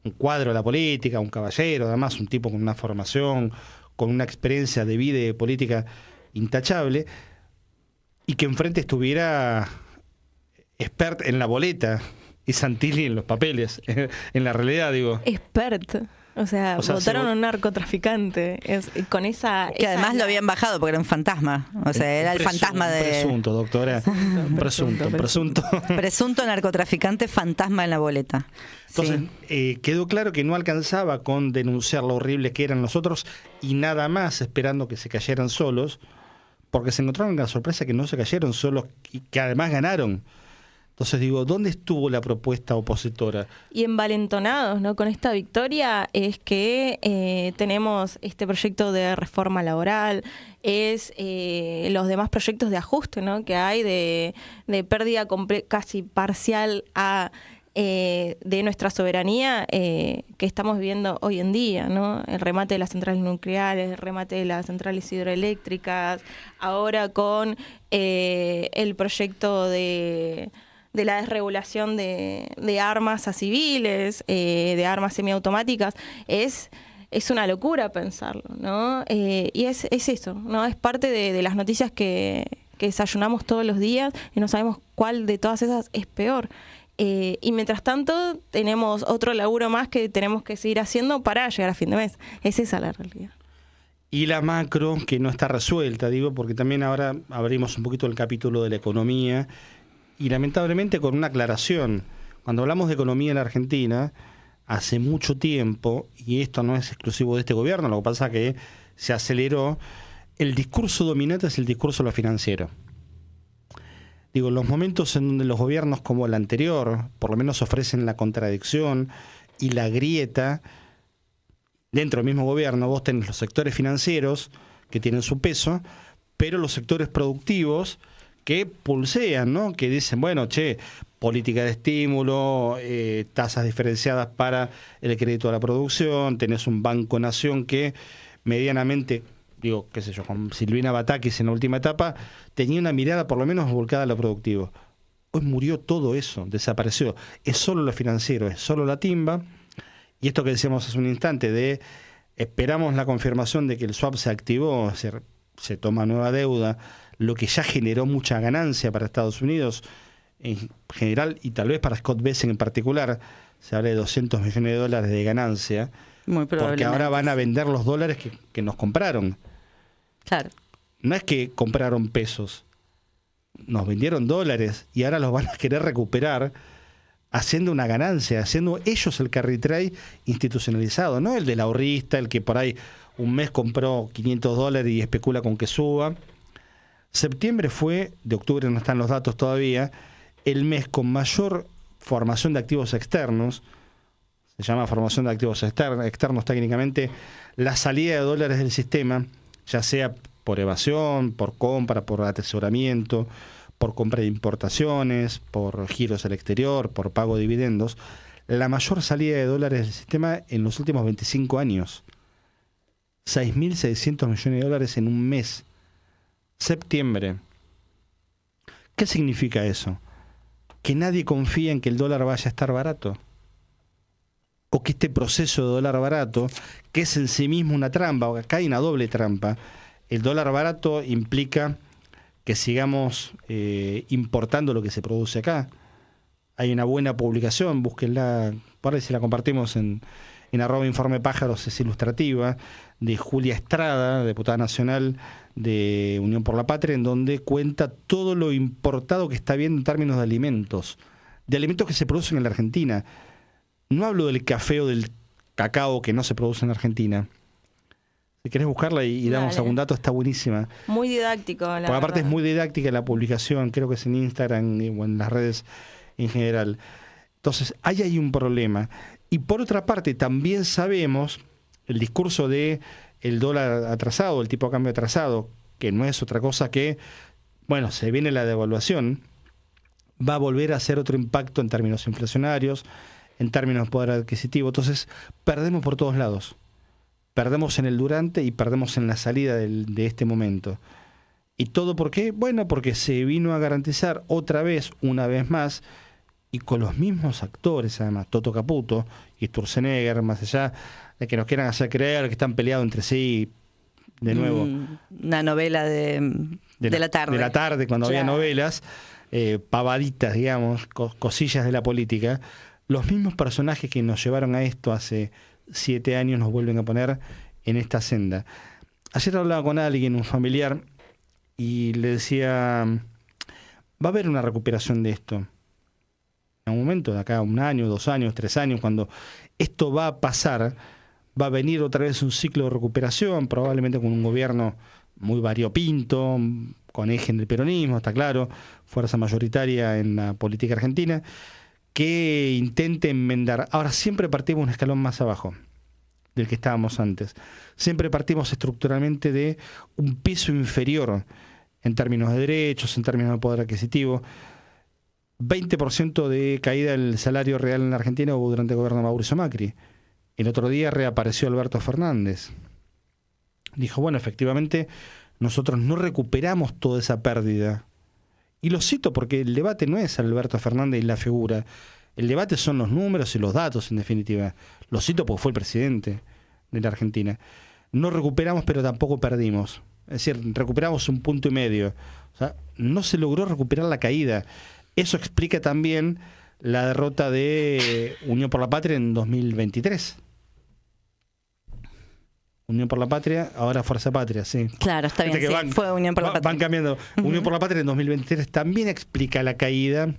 un cuadro de la política, un caballero, además un tipo con una formación, con una experiencia de vida y política intachable, y que enfrente estuviera expert en la boleta y Santilli en los papeles, en la realidad, digo. Expert. O sea, votaron a un narcotraficante con esa... Que además lo habían bajado porque era un fantasma. O sea, era el fantasma de... Presunto, doctora. Presunto. Presunto narcotraficante fantasma en la boleta. Entonces, sí. Quedó claro que no alcanzaba con denunciar lo horrible que eran los otros y nada más esperando que se cayeran solos, porque se encontraron con la sorpresa que no se cayeron solos y que además ganaron. Entonces digo, ¿dónde estuvo la propuesta opositora? Y envalentonados, ¿no? Con esta victoria es que tenemos este proyecto de reforma laboral, es los demás proyectos de ajuste, ¿no? Que hay de pérdida casi parcial de nuestra soberanía que estamos viviendo hoy en día, ¿no? El remate de las centrales nucleares, el remate de las centrales hidroeléctricas, ahora con el proyecto de la desregulación de armas a civiles, de armas semiautomáticas, es una locura pensarlo, ¿no? Y es eso, ¿no? Es parte de las noticias que desayunamos todos los días y no sabemos cuál de todas esas es peor. Y mientras tanto tenemos otro laburo más que tenemos que seguir haciendo para llegar a fin de mes. Es esa la realidad. Y la macro, que no está resuelta, digo, porque también ahora abrimos un poquito el capítulo de la economía y lamentablemente con una aclaración. Cuando hablamos de economía en la Argentina, hace mucho tiempo, y esto no es exclusivo de este gobierno, lo que pasa es que se aceleró, el discurso dominante es el discurso de lo financiero. Digo, los momentos en donde los gobiernos como el anterior, por lo menos ofrecen la contradicción y la grieta. Dentro del mismo gobierno vos tenés los sectores financieros que tienen su peso, pero los sectores productivos que pulsean, ¿no? Que dicen, bueno, política de estímulo, tasas diferenciadas para el crédito a la producción, tenés un Banco Nación que medianamente, digo, qué sé yo, con Silvina Batakis en la última etapa, tenía una mirada por lo menos volcada a lo productivo. Hoy murió todo eso, desapareció. Es solo lo financiero, es solo la timba. Y esto que decíamos hace un instante de esperamos la confirmación de que el swap se activó, se toma nueva deuda, lo que ya generó mucha ganancia para Estados Unidos en general y tal vez para Scott Bessent en particular, se habla de $200 millones de ganancia, Muy porque probablemente. ahora van a vender los dólares que nos compraron. Claro. No es que compraron pesos, nos vendieron dólares y ahora los van a querer recuperar haciendo una ganancia, haciendo ellos el carry trade institucionalizado, no el del ahorrista, el que por ahí un mes compró $500 y especula con que suba. Septiembre fue, de octubre no están los datos todavía, el mes con mayor formación de activos externos. Se llama formación de activos externos técnicamente, la salida de dólares del sistema, ya sea por evasión, por compra, por atesoramiento, por compra de importaciones, por giros al exterior, por pago de dividendos, la mayor salida de dólares del sistema en los últimos 25 años. 6.600 millones de dólares en un mes. Septiembre. ¿Qué significa eso? Que nadie confía en que el dólar vaya a estar barato. O que este proceso de dólar barato, que es en sí mismo una trampa, o acá hay una doble trampa. El dólar barato implica que sigamos importando lo que se produce acá. Hay una buena publicación, búsquenla, por ahí si la compartimos en @informepájaros, es ilustrativa, de Julia Estrada, diputada nacional de Unión por la Patria, en donde cuenta todo lo importado que está habiendo en términos de alimentos que se producen en la Argentina. No hablo del café o del cacao que no se produce en Argentina. Si querés buscarla y damos Dale. algún dato, está buenísima. Muy didáctico, la Porque aparte verdad. es muy didáctica la publicación, creo que es en Instagram o en las redes en general. Entonces, ahí hay un problema. Y por otra parte, también sabemos el discurso de el dólar atrasado, el tipo de cambio atrasado, que no es otra cosa que, bueno, se viene la devaluación, va a volver a hacer otro impacto en términos inflacionarios, en términos de poder adquisitivo. Entonces, perdemos por todos lados. Perdemos en el durante y perdemos en la salida de este momento. ¿Y todo por qué? Bueno, porque se vino a garantizar otra vez, una vez más, y con los mismos actores, además, Toto Caputo y Sturzenegger, más allá de que nos quieran hacer creer que están peleados entre sí, de nuevo. Una novela de la tarde. De la tarde, cuando había Claro. novelas, pavaditas, digamos, cosillas de la política. Los mismos personajes que nos llevaron a esto hace 7 años nos vuelven a poner en esta senda. Ayer hablaba con alguien, un familiar, y le decía, va a haber una recuperación de esto. En un momento, de acá 1 año, 2 años, 3 años, cuando esto va a pasar, va a venir otra vez un ciclo de recuperación, probablemente con un gobierno muy variopinto, con eje en el peronismo, está claro, fuerza mayoritaria en la política argentina, que intente enmendar. Ahora, siempre partimos un escalón más abajo del que estábamos antes. Siempre partimos estructuralmente de un peso inferior en términos de derechos, en términos de poder adquisitivo. 20% de caída del salario real en la Argentina hubo durante el gobierno de Mauricio Macri. El otro día reapareció Alberto Fernández. Dijo, bueno, efectivamente, nosotros no recuperamos toda esa pérdida. Y lo cito porque el debate no es Alberto Fernández y la figura. El debate son los números y los datos, en definitiva. Lo cito porque fue el presidente de la Argentina. No recuperamos, pero tampoco perdimos. Es decir, recuperamos 1,5 puntos. O sea, no se logró recuperar la caída. Eso explica también la derrota de Unión por la Patria en 2023. Unión por la Patria, ahora Fuerza Patria, sí. Claro, está bien, sí, fue Unión por la Patria. Van cambiando. Unión por la Patria en 2023 también explica la caída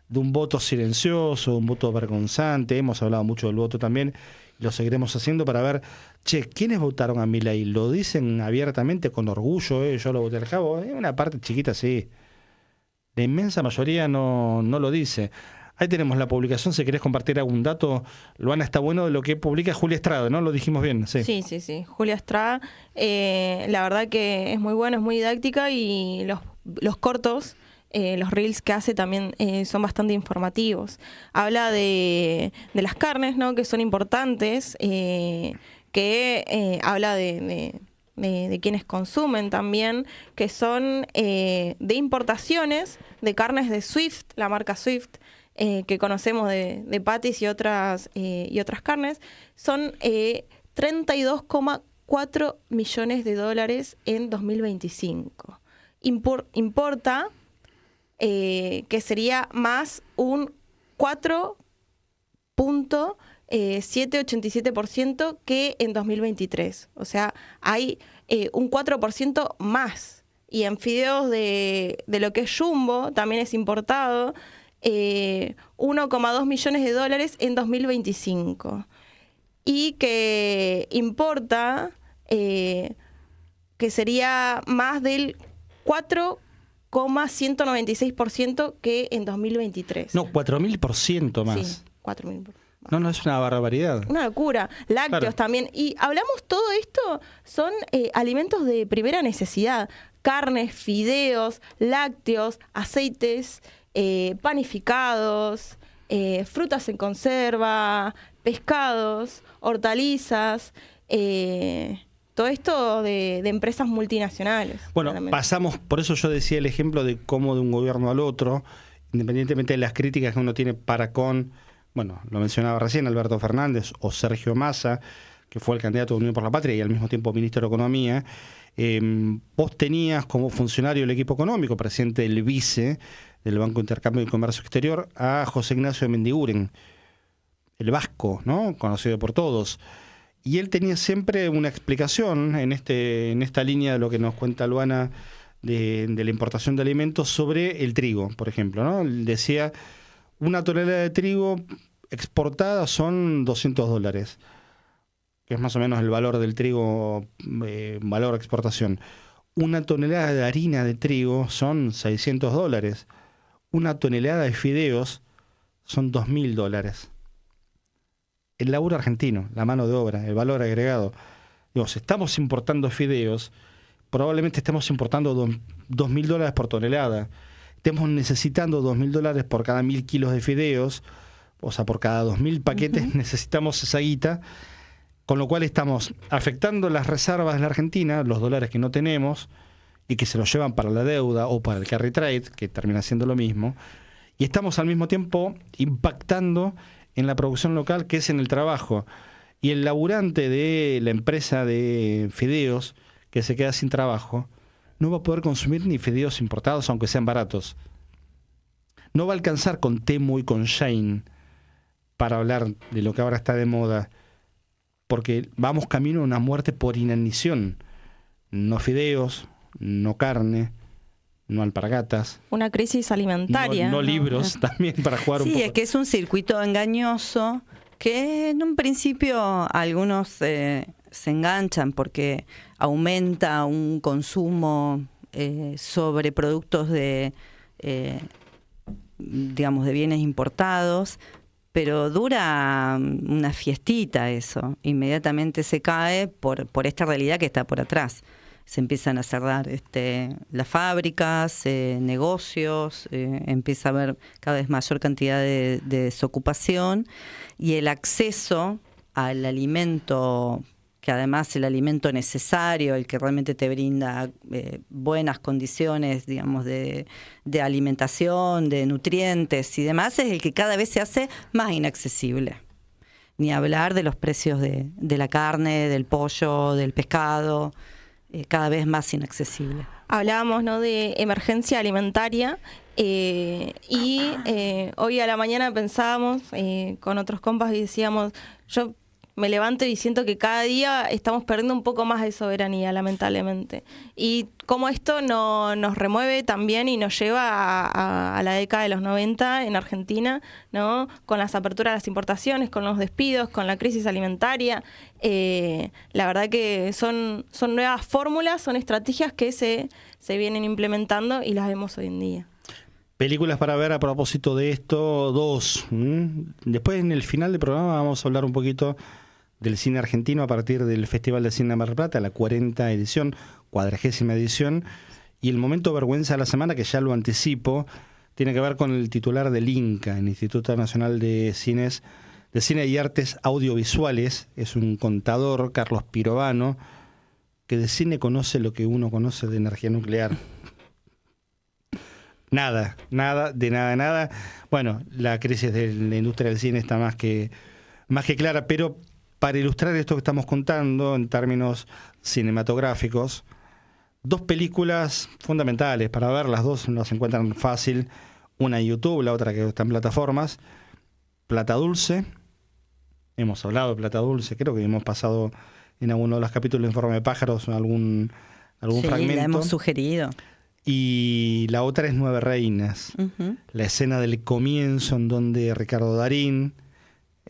de un voto silencioso, un voto vergonzante. Hemos hablado mucho del voto también, y lo seguiremos haciendo para ver, ¿quiénes votaron a Milei? Lo dicen abiertamente, con orgullo, yo lo voté al cabo. Una parte chiquita sí. La inmensa mayoría no lo dice. Ahí tenemos la publicación, si querés compartir algún dato, Luana, está bueno de lo que publica Julia Estrada, ¿no? Lo dijimos bien, sí. Sí. Julia Estrada, la verdad que es muy bueno, es muy didáctica, y los cortos, los reels que hace también son bastante informativos. Habla de las carnes, ¿no? Que son importantes, que habla de quienes consumen también, que son de importaciones de carnes de Swift, la marca Swift, que conocemos de Patties y otras carnes. Son 32,4 millones de dólares en 2025. Importa que sería más un 4,787% que en 2023. O sea, hay un 4% más. Y en fideos de lo que es Jumbo, también es importado, 1,2 millones de dólares en 2025. Y que importa que sería más del 4,196% que en 2023. No, 4.000% más. Sí, 4.000%. No, es una barbaridad. Una locura. Lácteos Claro. también. Y hablamos, todo esto son alimentos de primera necesidad. Carnes, fideos, lácteos, aceites, panificados, frutas en conserva, pescados, hortalizas, todo esto de empresas multinacionales. Bueno, claramente. pasamos, por eso yo decía el ejemplo de cómo de un gobierno al otro, independientemente de las críticas que uno tiene para con, bueno, lo mencionaba recién Alberto Fernández o Sergio Massa, que fue el candidato de Unión por la Patria y al mismo tiempo ministro de Economía. Vos tenías como funcionario del equipo económico, presidente del vice del Banco de Intercambio y Comercio Exterior, a José Ignacio de Mendiguren, el vasco, ¿no? Conocido por todos. Y él tenía siempre una explicación en esta línea de lo que nos cuenta Luana de la importación de alimentos sobre el trigo, por ejemplo, ¿no? Él decía, una tonelada de trigo exportada son $200, que es más o menos el valor del trigo, valor de exportación. Una tonelada de harina de trigo son $600. Una tonelada de fideos son $2.000. El laburo argentino, la mano de obra, el valor agregado. Digo, si estamos importando fideos, probablemente estemos importando $2.000 por tonelada. Estemos necesitando $2.000 por cada 1.000 kilos de fideos, o sea, por cada 2.000 paquetes necesitamos esa guita, con lo cual estamos afectando las reservas de la Argentina, los dólares que no tenemos, y que se los llevan para la deuda o para el carry trade, que termina siendo lo mismo, y estamos al mismo tiempo impactando en la producción local, que es en el trabajo. Y el laburante de la empresa de fideos, que se queda sin trabajo, no va a poder consumir ni fideos importados, aunque sean baratos. No va a alcanzar con Temu y con Shein para hablar de lo que ahora está de moda, porque vamos camino a una muerte por inanición. No fideos, no carne, no alpargatas. Una crisis alimentaria. No libros también para jugar un poco. Sí, es que es un circuito engañoso que en un principio algunos se enganchan porque aumenta un consumo sobre productos digamos, de bienes importados, pero dura una fiestita eso. Inmediatamente se cae por esta realidad que está por atrás. Se empiezan a cerrar las fábricas, negocios, empieza a haber cada vez mayor cantidad de desocupación y el acceso al alimento, que además el alimento necesario, el que realmente te brinda buenas condiciones, digamos, de alimentación, de nutrientes y demás, es el que cada vez se hace más inaccesible. Ni hablar de los precios de la carne, del pollo, del pescado. cada vez más inaccesible. Hablábamos, ¿no?, de emergencia alimentaria hoy a la mañana pensábamos con otros compas y decíamos, yo me levanto y siento que cada día estamos perdiendo un poco más de soberanía, lamentablemente. Y cómo esto nos remueve también y nos lleva a la década de los 90 en Argentina, ¿no?, con las aperturas de las importaciones, con los despidos, con la crisis alimentaria. La verdad que son nuevas fórmulas, son estrategias que se vienen implementando y las vemos hoy en día. Películas para ver a propósito de esto, 2. Después en el final del programa vamos a hablar un poquito del cine argentino a partir del Festival de Cine de Mar del Plata, la 40ª edición, y el momento vergüenza de la semana, que ya lo anticipo, tiene que ver con el titular del INCA, el Instituto Nacional de Cine y Artes Audiovisuales. Es un contador, Carlos Pirovano, que de cine conoce lo que uno conoce de energía nuclear. Nada. Bueno, la crisis de la industria del cine está más que clara, pero para ilustrar esto que estamos contando en términos cinematográficos, 2 películas fundamentales para ver, las dos las encuentran fácil, una en YouTube, la otra que está en plataformas. Plata Dulce, hemos hablado de Plata Dulce, creo que hemos pasado en alguno de los capítulos de Informe de Pájaros algún fragmento. La hemos sugerido. Y la otra es 9 Reinas, la escena del comienzo en donde Ricardo Darín,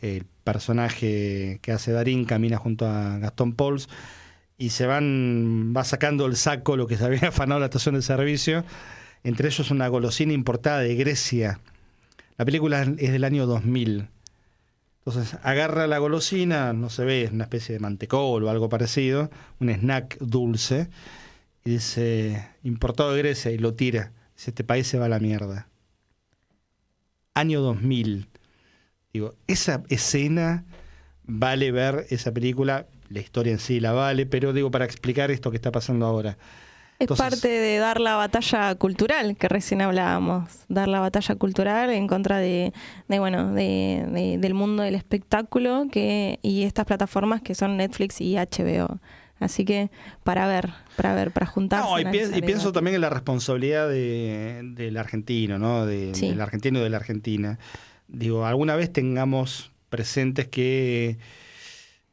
el personaje que hace Darín, camina junto a Gastón Pauls y va sacando el saco lo que se había afanado la estación de servicio, entre ellos una golosina importada de Grecia. La película es del año 2000. Entonces agarra la golosina, no se ve, es una especie de mantecol o algo parecido, un snack dulce, y dice, importado de Grecia, y lo tira. Dice, este país se va a la mierda. Año 2000. Digo, esa escena vale ver esa película, la historia en sí la vale, pero digo, para explicar esto que está pasando ahora. Entonces, es parte de dar la batalla cultural que recién hablábamos, dar la batalla cultural en contra del mundo del espectáculo y estas plataformas que son Netflix y HBO. Así que para juntarse. No, y pienso también en la responsabilidad del argentino, ¿no? Sí. Del argentino y de la Argentina. Digo, alguna vez tengamos presentes que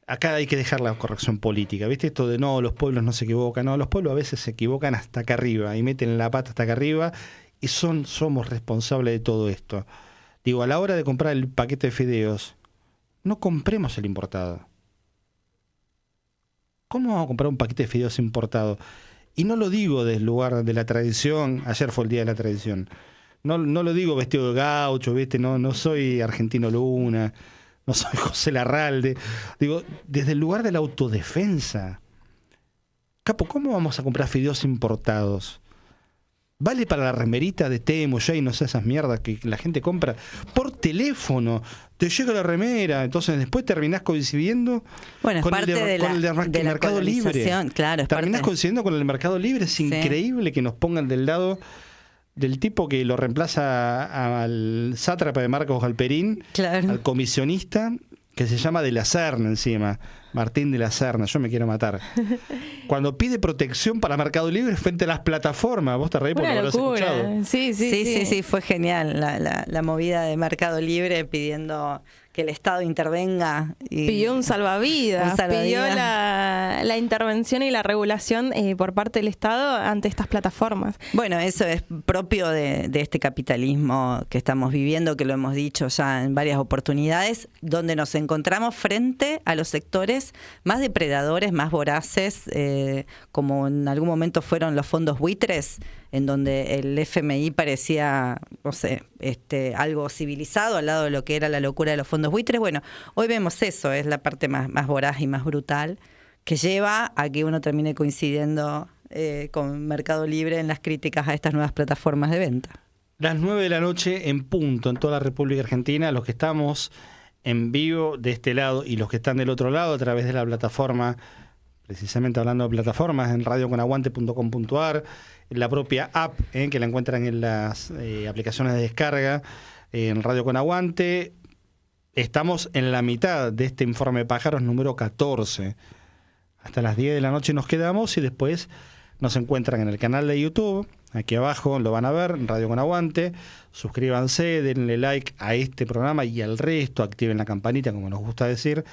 acá hay que dejar la corrección política. ¿Viste esto de no, los pueblos no se equivocan? No, los pueblos a veces se equivocan hasta acá arriba y meten la pata hasta acá arriba y somos responsables de todo esto. Digo, a la hora de comprar el paquete de fideos, no compremos el importado. ¿Cómo vamos a comprar un paquete de fideos importado? Y no lo digo desde el lugar de la tradición. Ayer fue el Día de la Tradición. No lo digo vestido de gaucho, ¿viste? No soy Argentino Luna, no soy José Larralde. Digo, desde el lugar de la autodefensa. Capo, ¿cómo vamos a comprar fideos importados? Vale para la remerita de Temu, Jay, no sé, esas mierdas que la gente compra por teléfono. Te llega la remera, entonces después terminás coincidiendo con el Mercado Libre. Claro, terminás coincidiendo con el Mercado Libre. Es increíble que nos pongan del lado del tipo que lo reemplaza al sátrapa de Marcos Galperín, claro, al comisionista, que se llama De la Serna encima, Martín De la Serna, yo me quiero matar. Cuando pide protección para Mercado Libre frente a las plataformas, vos te reís porque lo habrás escuchado. Sí, fue genial la movida de Mercado Libre pidiendo que el Estado intervenga. Pidió un salvavidas, pidió la intervención y la regulación por parte del Estado ante estas plataformas. Bueno, eso es propio de este capitalismo que estamos viviendo, que lo hemos dicho ya en varias oportunidades, donde nos encontramos frente a los sectores más depredadores, más voraces, como en algún momento fueron los fondos buitres, en donde el FMI parecía, no sé, algo civilizado al lado de lo que era la locura de los fondos buitres. Bueno, hoy vemos eso, es la parte más voraz y más brutal, que lleva a que uno termine coincidiendo con Mercado Libre en las críticas a estas nuevas plataformas de venta. Las 9 de la noche en punto en toda la República Argentina, los que estamos en vivo de este lado y los que están del otro lado a través de la plataforma, precisamente hablando de plataformas, en radioconaguante.com.ar, en la propia app, que la encuentran en las aplicaciones de descarga, en Radio Con Aguante. Estamos en la mitad de este Informe de Pájaros número 14. Hasta las 10 de la noche nos quedamos y después nos encuentran en el canal de YouTube. Aquí abajo lo van a ver, Radio Con Aguante. Suscríbanse, denle like a este programa y al resto, activen la campanita, como nos gusta decir.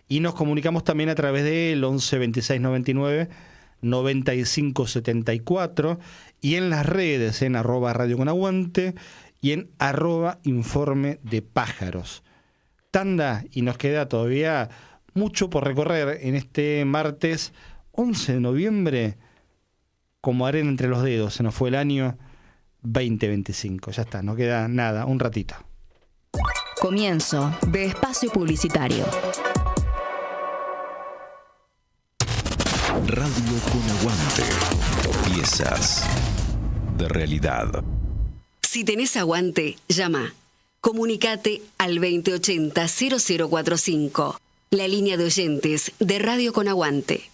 Y nos comunicamos también a través del 11 26 99 95 74 y en las redes, en @Radio Con Aguante y en @Informe de Pájaros. Tanda, y nos queda todavía mucho por recorrer en este martes 11 de noviembre. Como arena entre los dedos, se nos fue el año 2025. Ya está, no queda nada, un ratito. Comienzo de espacio publicitario. Radio Con Aguante. Piezas de realidad. Si tenés aguante, llama. Comunicate al 2080-0045. La línea de oyentes de Radio Con Aguante.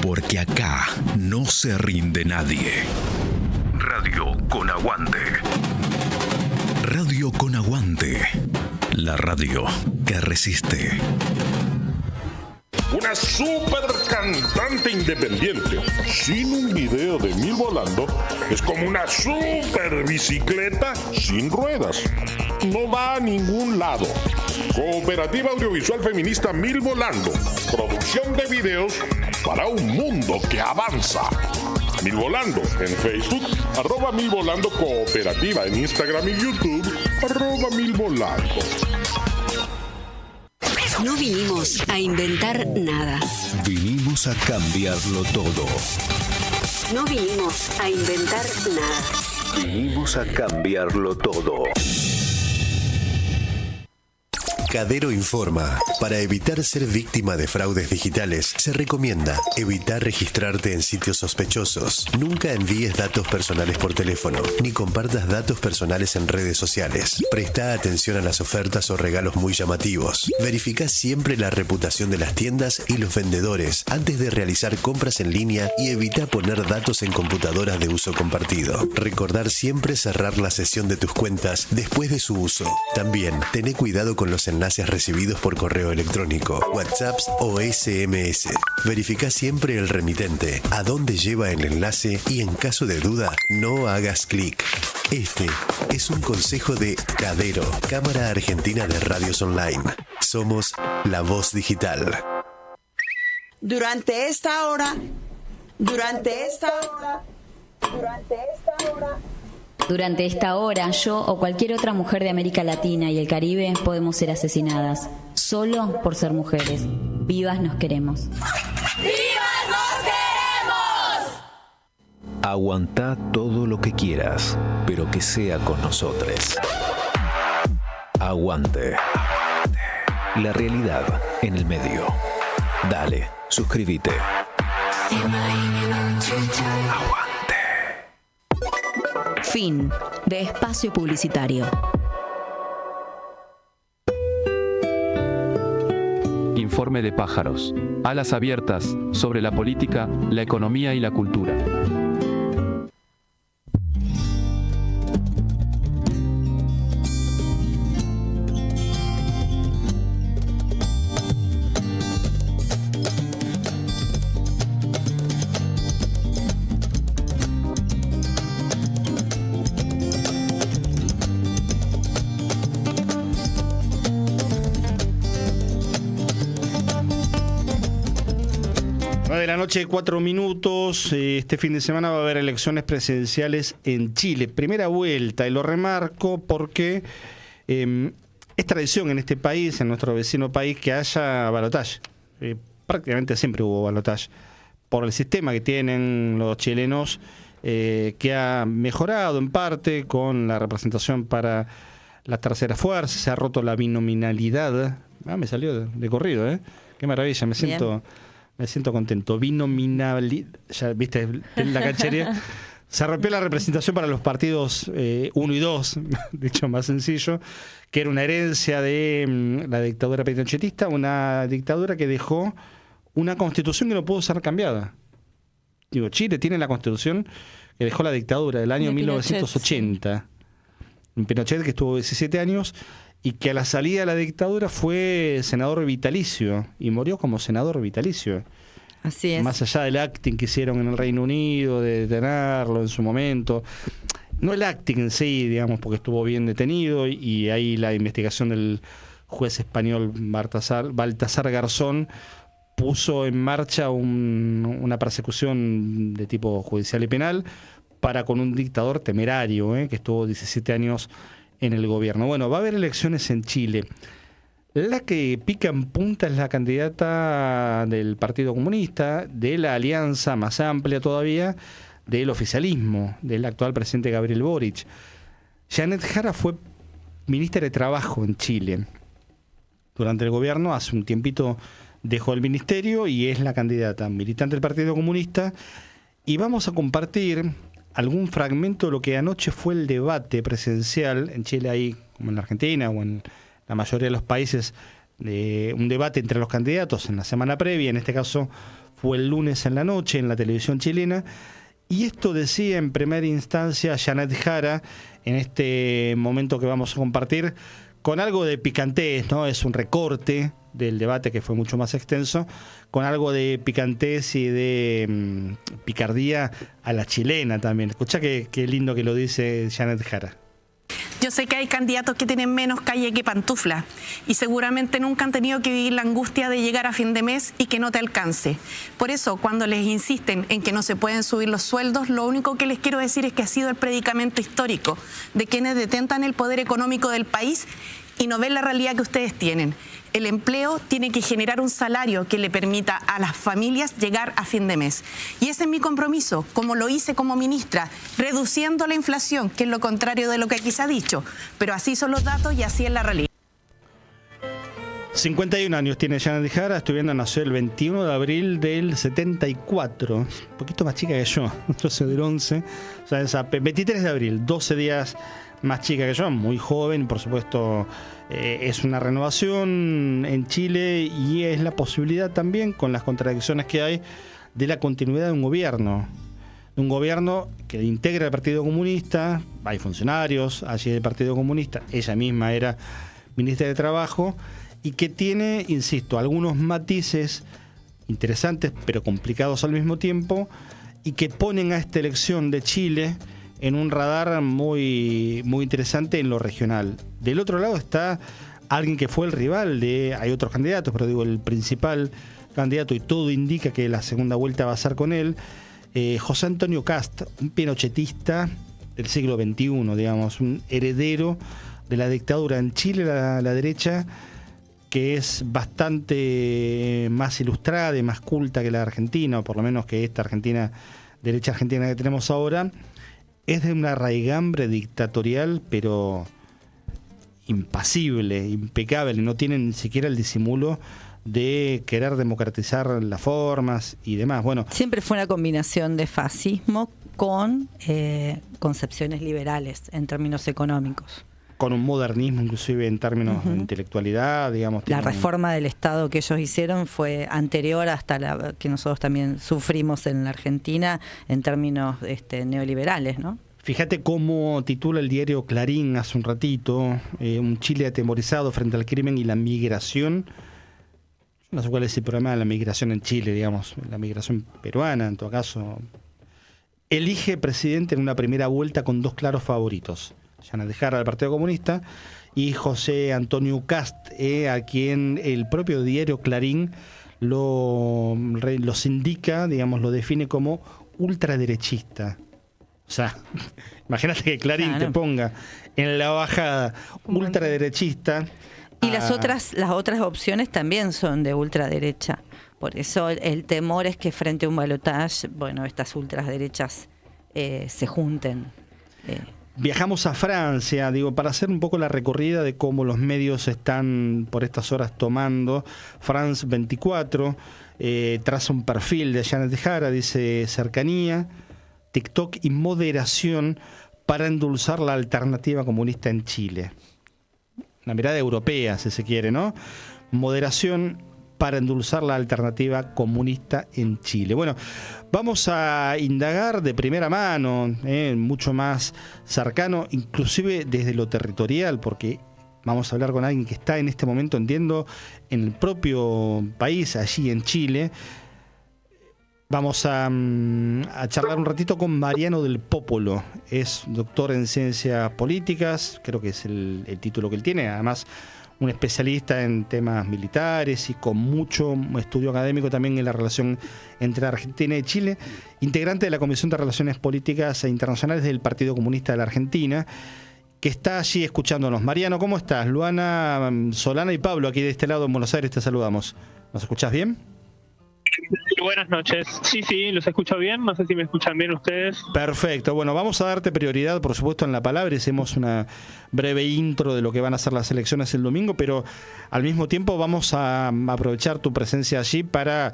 Porque acá no se rinde nadie. Radio Con Aguante. Radio Con Aguante. La radio que resiste. Una super cantante independiente sin un video de Mil Volando es como una super bicicleta sin ruedas. No va a ningún lado. Cooperativa Audiovisual Feminista Mil Volando. Producción de videos para un mundo que avanza. Mil Volando en Facebook, @Mil Volando Cooperativa en Instagram y YouTube, @Mil Volando. No vinimos a inventar nada. Vinimos a cambiarlo todo. No vinimos a inventar nada. Vinimos a cambiarlo todo. Cadero informa. Para evitar ser víctima de fraudes digitales, se recomienda evitar registrarte en sitios sospechosos. Nunca envíes datos personales por teléfono, ni compartas datos personales en redes sociales. Presta atención a las ofertas o regalos muy llamativos. Verifica siempre la reputación de las tiendas y los vendedores antes de realizar compras en línea y evita poner datos en computadoras de uso compartido. Recordar siempre cerrar la sesión de tus cuentas después de su uso. También, tené cuidado con los enlaces recibidos por correo electrónico, WhatsApps o SMS. Verifica siempre el remitente, a dónde lleva el enlace y en caso de duda, no hagas clic. Este es un consejo de Cadero, Cámara Argentina de Radios Online. Somos la voz digital. Durante esta hora, yo o cualquier otra mujer de América Latina y el Caribe podemos ser asesinadas, solo por ser mujeres. Vivas nos queremos. ¡Vivas nos queremos! Aguantá todo lo que quieras, pero que sea con nosotros. Aguante. La realidad en el medio. Dale, suscríbete. Aguante. Fin de espacio publicitario. Informe de Pájaros. Alas abiertas sobre la política, la economía y la cultura. Noche, 4 minutos. Este fin de semana va a haber elecciones presidenciales en Chile. Primera vuelta, y lo remarco porque es tradición en este país, en nuestro vecino país, que haya balotaje. Prácticamente siempre hubo balotaje. Por el sistema que tienen los chilenos, que ha mejorado en parte con la representación para las terceras fuerzas. Se ha roto la binominalidad. Me salió de corrido, ¿eh? Qué maravilla, me siento contento. Binominalidad, ya viste la cachería. Se rompió la representación para los partidos 1 y 2, dicho más sencillo, que era una herencia de la dictadura pinochetista, una dictadura que dejó una constitución que no pudo ser cambiada. Digo, Chile tiene la constitución que dejó la dictadura del año 1980. Un Pinochet que estuvo 17 años y que a la salida de la dictadura fue senador vitalicio y murió como senador vitalicio. Así es. Más allá del acting que hicieron en el Reino Unido, de detenerlo en su momento. No el acting en sí, digamos, porque estuvo bien detenido y ahí la investigación del juez español Baltasar Garzón puso en marcha una persecución de tipo judicial y penal para con un dictador temerario, que estuvo 17 años en el gobierno. Bueno, va a haber elecciones en Chile. La que pica en punta es la candidata del Partido Comunista, de la alianza más amplia todavía, del oficialismo, del actual presidente Gabriel Boric. Janet Jara fue ministra de Trabajo en Chile. Durante el gobierno, hace un tiempito dejó el ministerio y es la candidata militante del Partido Comunista. Y vamos a compartir algún fragmento de lo que anoche fue el debate presidencial en Chile, ahí como en la Argentina o en la mayoría de los países, un debate entre los candidatos en la semana previa. En este caso fue el lunes en la noche en la televisión chilena. Y esto decía en primera instancia Janet Jara en este momento que vamos a compartir, con algo de picantez, ¿no? Es un recorte del debate que fue mucho más extenso, con algo de picantez y de picardía a la chilena también. Escucha qué lindo que lo dice Janet Jara. Yo sé que hay candidatos que tienen menos calle que pantufla y seguramente nunca han tenido que vivir la angustia de llegar a fin de mes y que no te alcance. Por eso, cuando les insisten en que no se pueden subir los sueldos, lo único que les quiero decir es que ha sido el predicamento histórico de quienes detentan el poder económico del país y no ven la realidad que ustedes tienen. El empleo tiene que generar un salario que le permita a las familias llegar a fin de mes. Y ese es mi compromiso, como lo hice como ministra, reduciendo la inflación, que es lo contrario de lo que aquí se ha dicho. Pero así son los datos y así es la realidad. 51 años tiene Janet Jara, estoy viendo, nació el 21 de abril del 74, un poquito más chica que yo soy del 11, o sea, esa 23 de abril, 12 días más chica que yo, muy joven, por supuesto. Es una renovación en Chile y es la posibilidad también, con las contradicciones que hay, de la continuidad de un gobierno. De un gobierno que integra el Partido Comunista, hay funcionarios allí del Partido Comunista, ella misma era ministra de Trabajo, y que tiene, insisto, algunos matices interesantes pero complicados al mismo tiempo, y que ponen a esta elección de Chile en un radar muy, muy interesante en lo regional. Del otro lado está alguien que fue el rival hay otros candidatos, pero digo, el principal candidato, y todo indica que la segunda vuelta va a ser con él, José Antonio Kast, un pinochetista del siglo XXI, digamos, un heredero de la dictadura. En Chile la derecha, que es bastante más ilustrada y más culta que la Argentina, o por lo menos que esta derecha argentina que tenemos ahora, es de una raigambre dictatorial, pero impasible, impecable. No tienen ni siquiera el disimulo de querer democratizar las formas y demás. Bueno, siempre fue una combinación de fascismo con concepciones liberales en términos económicos. Con un modernismo inclusive en términos de intelectualidad, digamos. La reforma del Estado que ellos hicieron fue anterior hasta la que nosotros también sufrimos en la Argentina en términos neoliberales, ¿no? Fíjate cómo titula el diario Clarín hace un ratito, un Chile atemorizado frente al crimen y la migración. No sé cuál es el problema de la migración en Chile, digamos, la migración peruana en todo caso. Elige presidente en una primera vuelta con dos claros favoritos: Janet Jara del Partido Comunista y José Antonio Kast, a quien el propio diario Clarín los indica, digamos, lo define como ultraderechista. O sea, imagínate que Clarín te ponga en la bajada ultraderechista. Y las otras opciones también son de ultraderecha. Por eso el temor es que frente a un balotaje, bueno, estas ultraderechas se junten. Viajamos a Francia, digo, para hacer un poco la recorrida de cómo los medios están por estas horas tomando. France 24 traza un perfil de Janet Jara, dice: cercanía, TikTok y moderación para endulzar la alternativa comunista en Chile. Una mirada europea, si se quiere, ¿no? Moderación para endulzar la alternativa comunista en Chile. Bueno, vamos a indagar de primera mano, mucho más cercano, inclusive desde lo territorial, porque Vamos a hablar con alguien que está en este momento, entiendo, en el propio país, allí en Chile. Vamos a charlar un ratito con Mariano del Popolo. Es doctor en ciencias políticas, creo que es el título que él tiene. Además, un especialista en temas militares y con mucho estudio académico también en la relación entre Argentina y Chile. Integrante de la Comisión de Relaciones Políticas e Internacionales del Partido Comunista de la Argentina, que está allí escuchándonos. Mariano, ¿cómo estás? Luana, Solana y Pablo, aquí de este lado en Buenos Aires, te saludamos. ¿Nos escuchás bien? Buenas noches. Sí, los escucho bien. No sé si me escuchan bien ustedes. Perfecto. Bueno, vamos a darte prioridad, por supuesto, en la palabra. Hicimos una breve intro de lo que van a ser las elecciones el domingo, pero al mismo tiempo vamos a aprovechar tu presencia allí para,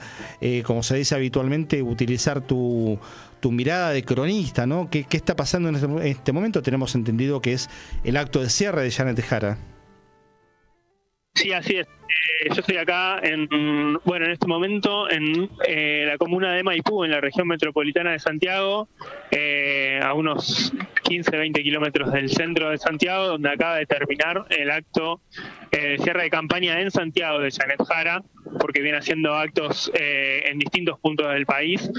como se dice habitualmente, utilizar tu mirada de cronista, ¿no? ¿Qué está pasando en este momento? Tenemos entendido que es el acto de cierre de Janet Jara. Sí, así es. Yo estoy acá en este momento en la comuna de Maipú, en la región metropolitana de Santiago, a unos 15-20 kilómetros del centro de Santiago, donde acaba de terminar el acto de cierre de campaña en Santiago de Janet Jara, porque viene haciendo actos en distintos puntos del país.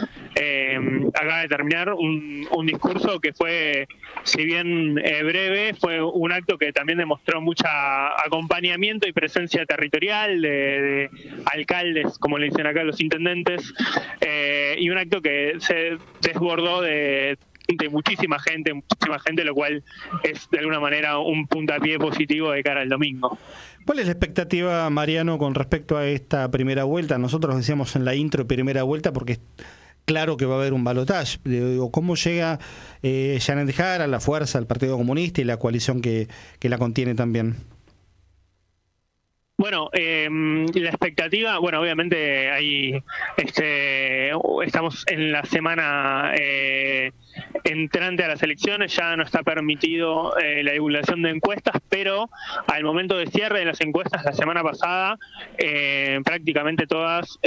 Acaba de terminar un discurso que fue, si bien breve, fue un acto que también demostró mucho acompañamiento y presencia territorial de alcaldes, como le dicen acá los intendentes, y un acto que se desbordó de muchísima gente, lo cual es de alguna manera un puntapié positivo de cara al domingo. ¿Cuál es la expectativa, Mariano, con respecto a esta primera vuelta? Nosotros decíamos en la intro primera vuelta porque es claro que va a haber un balotaje. ¿Cómo llega Janet Jara, la fuerza, el Partido Comunista y la coalición que la contiene también? Bueno, la expectativa, obviamente estamos en la semana entrante a las elecciones, ya no está permitido la divulgación de encuestas, pero al momento de cierre de las encuestas la semana pasada, prácticamente todas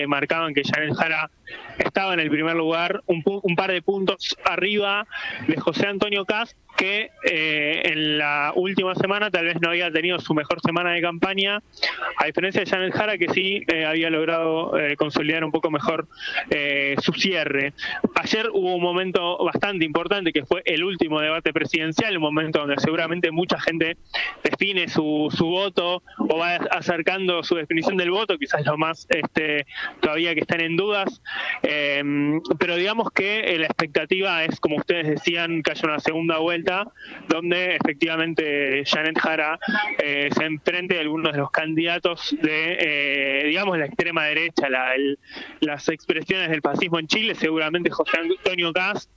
marcaban que Janet Jara estaba en el primer lugar, un par de puntos arriba de José Antonio Kast, que en la última semana tal vez no había tenido su mejor semana de campaña, a diferencia de Janet Jara, que sí había logrado consolidar un poco mejor su cierre. Ayer hubo un momento bastante importante, que fue el último debate presidencial, un momento donde seguramente mucha gente define su voto o va acercando su definición del voto, quizás lo más todavía que están en dudas, pero digamos que la expectativa es, como ustedes decían, que haya una segunda vuelta donde efectivamente Janet Jara se enfrente a algunos de los candidatos de, digamos, la extrema derecha, las expresiones del fascismo en Chile, seguramente José Antonio Kast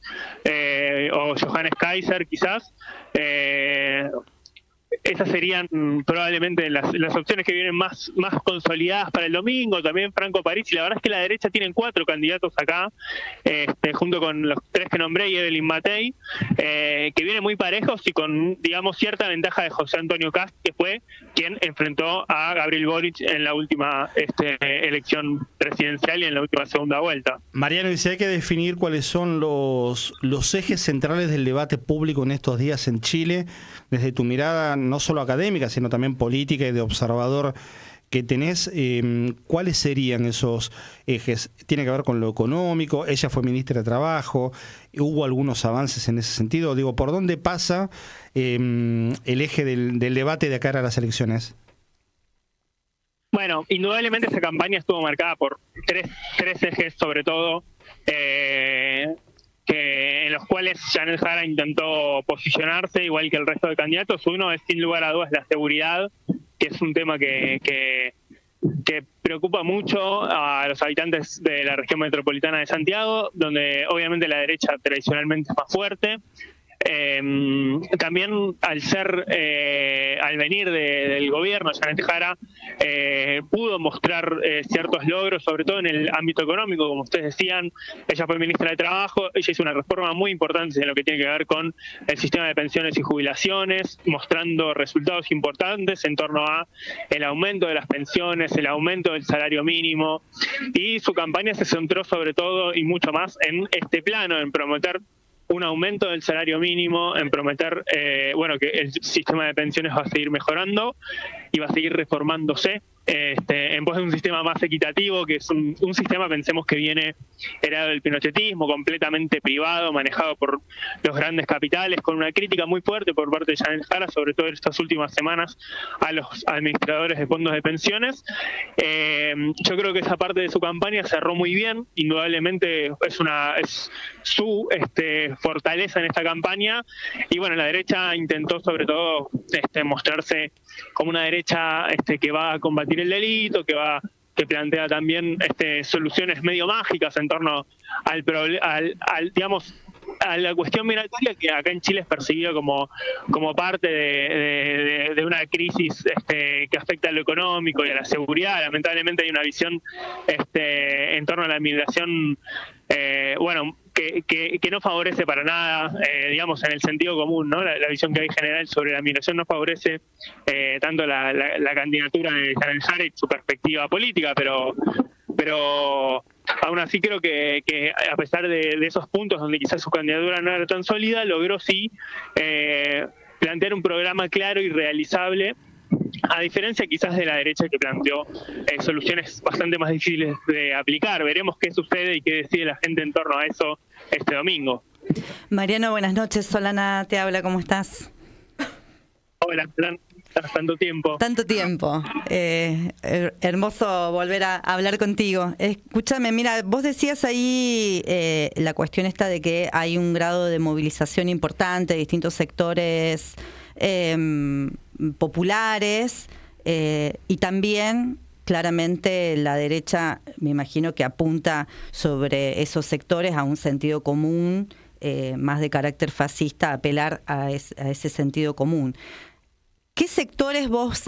o Johannes Kaiser quizás. Esas serían probablemente las opciones que vienen más consolidadas para el domingo. También Franco Parisi. La verdad es que la derecha tienen 4 candidatos acá, junto con los 3 que nombré y Evelyn Matei, que vienen muy parejos y con, digamos, cierta ventaja de José Antonio Kast, que fue quien enfrentó a Gabriel Boric en la última elección presidencial y en la última segunda vuelta. Mariano, y si hay que definir cuáles son los ejes centrales del debate público en estos días en Chile, desde tu mirada no solo académica, sino también política y de observador que tenés, ¿cuáles serían esos ejes? ¿Tiene que ver con lo económico? Ella fue ministra de Trabajo, ¿hubo algunos avances en ese sentido? Digo, ¿por dónde pasa el eje del debate de cara a las elecciones? Bueno, indudablemente esa campaña estuvo marcada por tres ejes, sobre todo, en los cuales Janet Jara intentó posicionarse, igual que el resto de candidatos. Uno es, sin lugar a dudas, la seguridad, que es un tema que preocupa mucho a los habitantes de la región metropolitana de Santiago, donde obviamente la derecha tradicionalmente es más fuerte. También al venir del gobierno, Janet Jara pudo mostrar ciertos logros, sobre todo en el ámbito económico, como ustedes decían. Ella fue ministra de Trabajo, ella hizo una reforma muy importante en lo que tiene que ver con el sistema de pensiones y jubilaciones, mostrando resultados importantes en torno a el aumento de las pensiones, el aumento del salario mínimo, y su campaña se centró sobre todo y mucho más en este plano, en promover un aumento del salario mínimo, en prometer que el sistema de pensiones va a seguir mejorando y va a seguir reformándose en pos de un sistema más equitativo, que es un sistema, pensemos, que viene heredado del pinochetismo, completamente privado, manejado por los grandes capitales, con una crítica muy fuerte por parte de Janet Jara, sobre todo en estas últimas semanas, a los administradores de fondos de pensiones. Yo creo que esa parte de su campaña cerró muy bien, indudablemente es su fortaleza en esta campaña, y bueno, la derecha intentó sobre todo mostrarse como una derecha que va a combatir el delito, que plantea también soluciones medio mágicas en torno a la cuestión migratoria, que acá en Chile es percibida como parte de una crisis que afecta a lo económico y a la seguridad. Lamentablemente hay una visión en torno a la migración que no favorece para nada, en el sentido común, ¿no? La visión que hay general sobre la migración no favorece tanto la candidatura de Janet Jara y su perspectiva política, pero aún así creo que a pesar de esos puntos donde quizás su candidatura no era tan sólida, logró sí plantear un programa claro y realizable, a diferencia quizás de la derecha, que planteó soluciones bastante más difíciles de aplicar. Veremos qué sucede y qué decide la gente en torno a eso este domingo. Mariano, buenas noches. Solana te habla, ¿cómo estás? Hola, Solana. Tanto tiempo. Tanto tiempo. Hermoso volver a hablar contigo. Escúchame, mira, vos decías ahí la cuestión esta de que hay un grado de movilización importante de distintos sectores populares, y también claramente la derecha, me imagino que apunta sobre esos sectores a un sentido común, más de carácter fascista, apelar a ese sentido común. ¿Qué sectores vos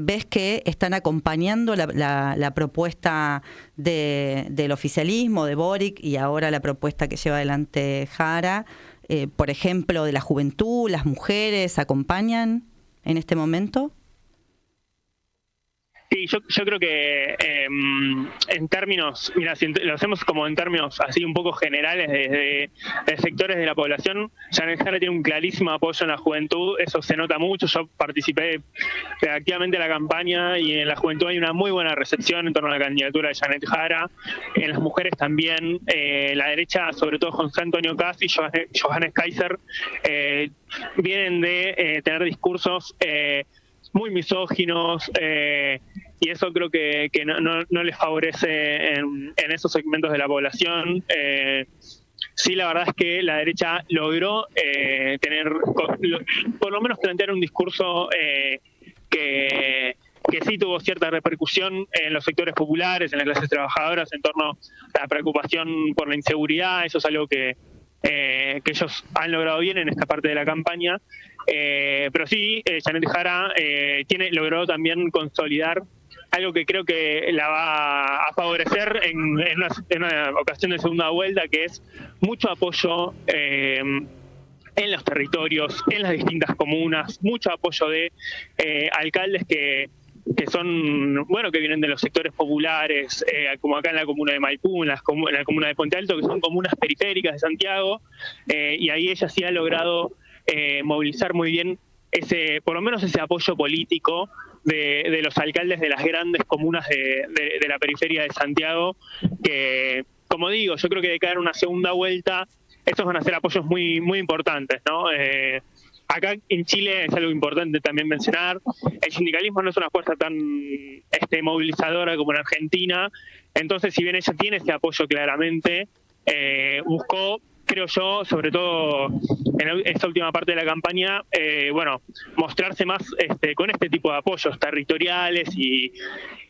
ves que están acompañando la propuesta del oficialismo, de Boric, y ahora la propuesta que lleva adelante Jara? Por ejemplo, de la juventud, las mujeres, ¿acompañan en este momento? Sí, yo creo que en términos, mira, si lo hacemos como en términos así un poco generales de sectores de la población, Janet Jara tiene un clarísimo apoyo en la juventud, eso se nota mucho. Yo participé activamente en la campaña y en la juventud hay una muy buena recepción en torno a la candidatura de Janet Jara. En las mujeres también, la derecha, sobre todo José Antonio Cast y Johannes Kaiser, vienen de tener discursos muy misóginos, y eso creo que no les favorece en esos segmentos de la población. Sí, la verdad es que la derecha logró por lo menos plantear un discurso que sí tuvo cierta repercusión en los sectores populares, en las clases trabajadoras, en torno a la preocupación por la inseguridad. Eso es algo que ellos han logrado bien en esta parte de la campaña. Pero sí, Janet Jara logró también consolidar algo que creo que la va a favorecer en una ocasión de segunda vuelta, que es mucho apoyo en los territorios, en las distintas comunas, mucho apoyo de alcaldes que son, que vienen de los sectores populares, como acá en la comuna de Maipú, en la comuna de Puente Alto, que son comunas periféricas de Santiago, y ahí ella sí ha logrado movilizar muy bien por lo menos ese apoyo político de los alcaldes de las grandes comunas de la periferia de Santiago, que, como digo, yo creo que de cara a una segunda vuelta, esos van a ser apoyos muy, muy importantes, ¿no? Acá en Chile es algo importante también mencionar, el sindicalismo no es una fuerza tan movilizadora como en Argentina, entonces si bien ella tiene ese apoyo claramente, buscó, creo yo, sobre todo en esta última parte de la campaña, mostrarse más con este tipo de apoyos territoriales y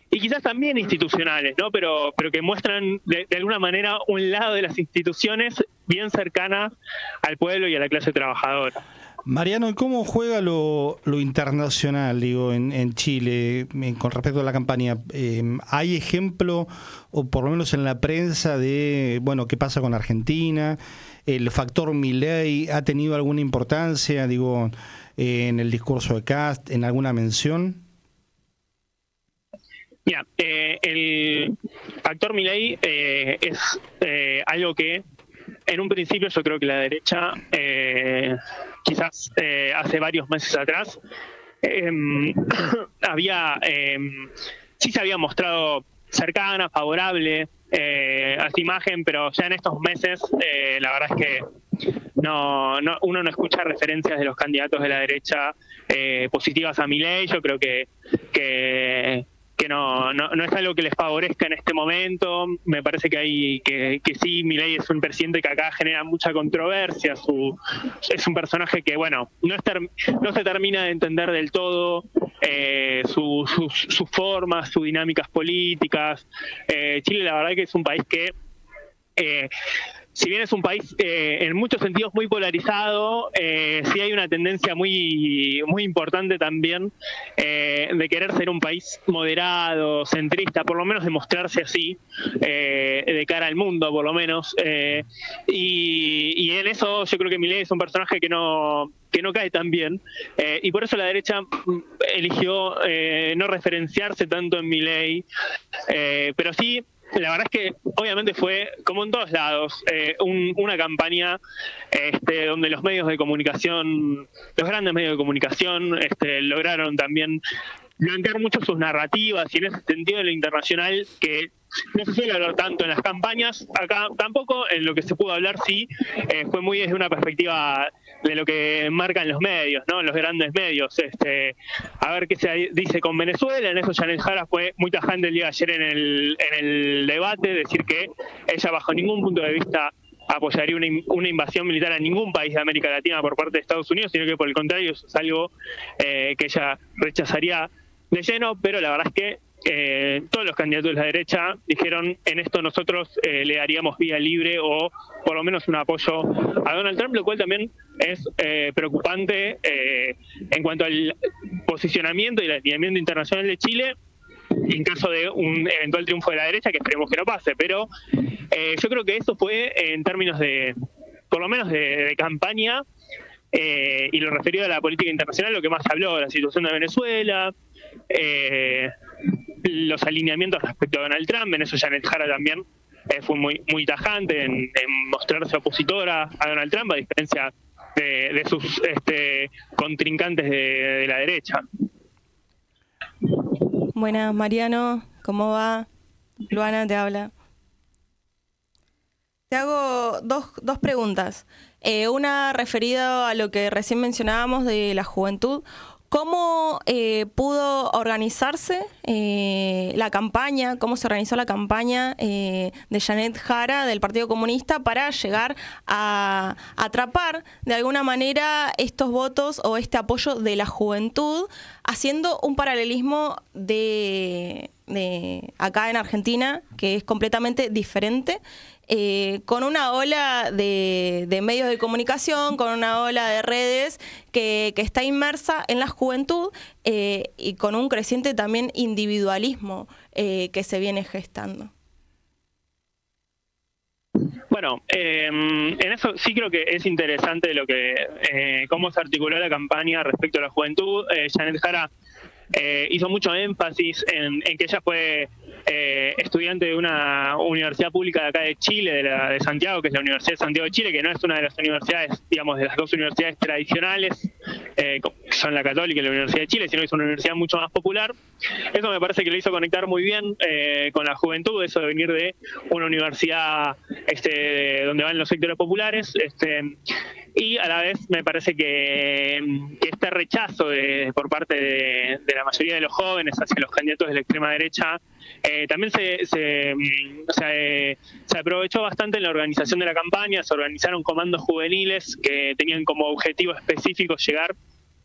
quizás también institucionales, ¿no? Pero que muestran de alguna manera un lado de las instituciones bien cercanas al pueblo y a la clase trabajadora. Mariano, ¿y cómo juega lo internacional, digo, en Chile con respecto a la campaña? ¿Hay ejemplo, o por lo menos en la prensa, de qué pasa con Argentina? ¿El factor Milei ha tenido alguna importancia, digo, en el discurso de Kast, en alguna mención? Mira, el factor Milei es algo que en un principio yo creo que la derecha, quizás hace varios meses atrás, sí se había mostrado cercana, favorable a esta imagen, pero ya en estos meses la verdad es que uno no escucha referencias de los candidatos de la derecha positivas a Milei. Yo creo que no es algo que les favorezca en este momento. Me parece que sí, Milei es un presidente que acá genera mucha controversia. Es un personaje que, bueno, no se termina de entender del todo sus formas, sus dinámicas políticas. Chile, la verdad que es un país que, si bien es un país en muchos sentidos muy polarizado, sí hay una tendencia muy, muy importante también de querer ser un país moderado, centrista, por lo menos de mostrarse así, de cara al mundo, por lo menos. Y en eso yo creo que Milei es un personaje que no cae tan bien, y por eso la derecha eligió no referenciarse tanto en Milei, pero sí. La verdad es que obviamente fue, como en todos lados, una campaña donde los medios de comunicación, los grandes medios de comunicación, lograron también blanquear mucho sus narrativas, y en ese sentido en lo internacional, que no se suele hablar tanto en las campañas, acá tampoco, en lo que se pudo hablar sí, fue muy desde una perspectiva de lo que marcan los medios, ¿no? Los grandes medios. A ver qué se dice con Venezuela. En eso Janet Jara fue muy tajante el día de ayer en el debate, decir que ella bajo ningún punto de vista apoyaría una invasión militar a ningún país de América Latina por parte de Estados Unidos, sino que por el contrario es algo que ella rechazaría de lleno. Pero la verdad es que todos los candidatos de la derecha dijeron: en esto nosotros le daríamos vía libre o por lo menos un apoyo a Donald Trump, lo cual también es preocupante en cuanto al posicionamiento y el alineamiento internacional de Chile en caso de un eventual triunfo de la derecha, que esperemos que no pase. Pero yo creo que eso fue, en términos de, por lo menos de campaña, y lo referido a la política internacional, lo que más se habló: la situación de Venezuela, los alineamientos respecto a Donald Trump. En eso Janet Jara también fue muy, muy tajante en mostrarse opositora a Donald Trump, a diferencia de sus contrincantes de la derecha. Buenas, Mariano, ¿cómo va? Luana te habla. Te hago dos preguntas. Una referida a lo que recién mencionábamos de la juventud. ¿Cómo pudo organizarse la campaña, cómo se organizó la campaña de Janet Jara del Partido Comunista para llegar a atrapar de alguna manera estos votos o este apoyo de la juventud, haciendo un paralelismo de acá en Argentina, que es completamente diferente, con una ola de medios de comunicación, con una ola de redes que está inmersa en la juventud, y con un creciente también individualismo que se viene gestando? Bueno, en eso sí creo que es interesante cómo se articuló la campaña respecto a la juventud. Janet Jara hizo mucho énfasis en que ella fue estudiante de una universidad pública de acá de Chile, de Santiago, que es la Universidad de Santiago de Chile, que no es una de las universidades, digamos, de las dos universidades tradicionales, que son la Católica y la Universidad de Chile, sino que es una universidad mucho más popular. Eso me parece que le hizo conectar muy bien con la juventud, eso de venir de una universidad donde van los sectores populares, y a la vez me parece que este rechazo por parte de la mayoría de los jóvenes hacia los candidatos de la extrema derecha también se aprovechó bastante en la organización de la campaña. Se organizaron comandos juveniles que tenían como objetivo específico llegar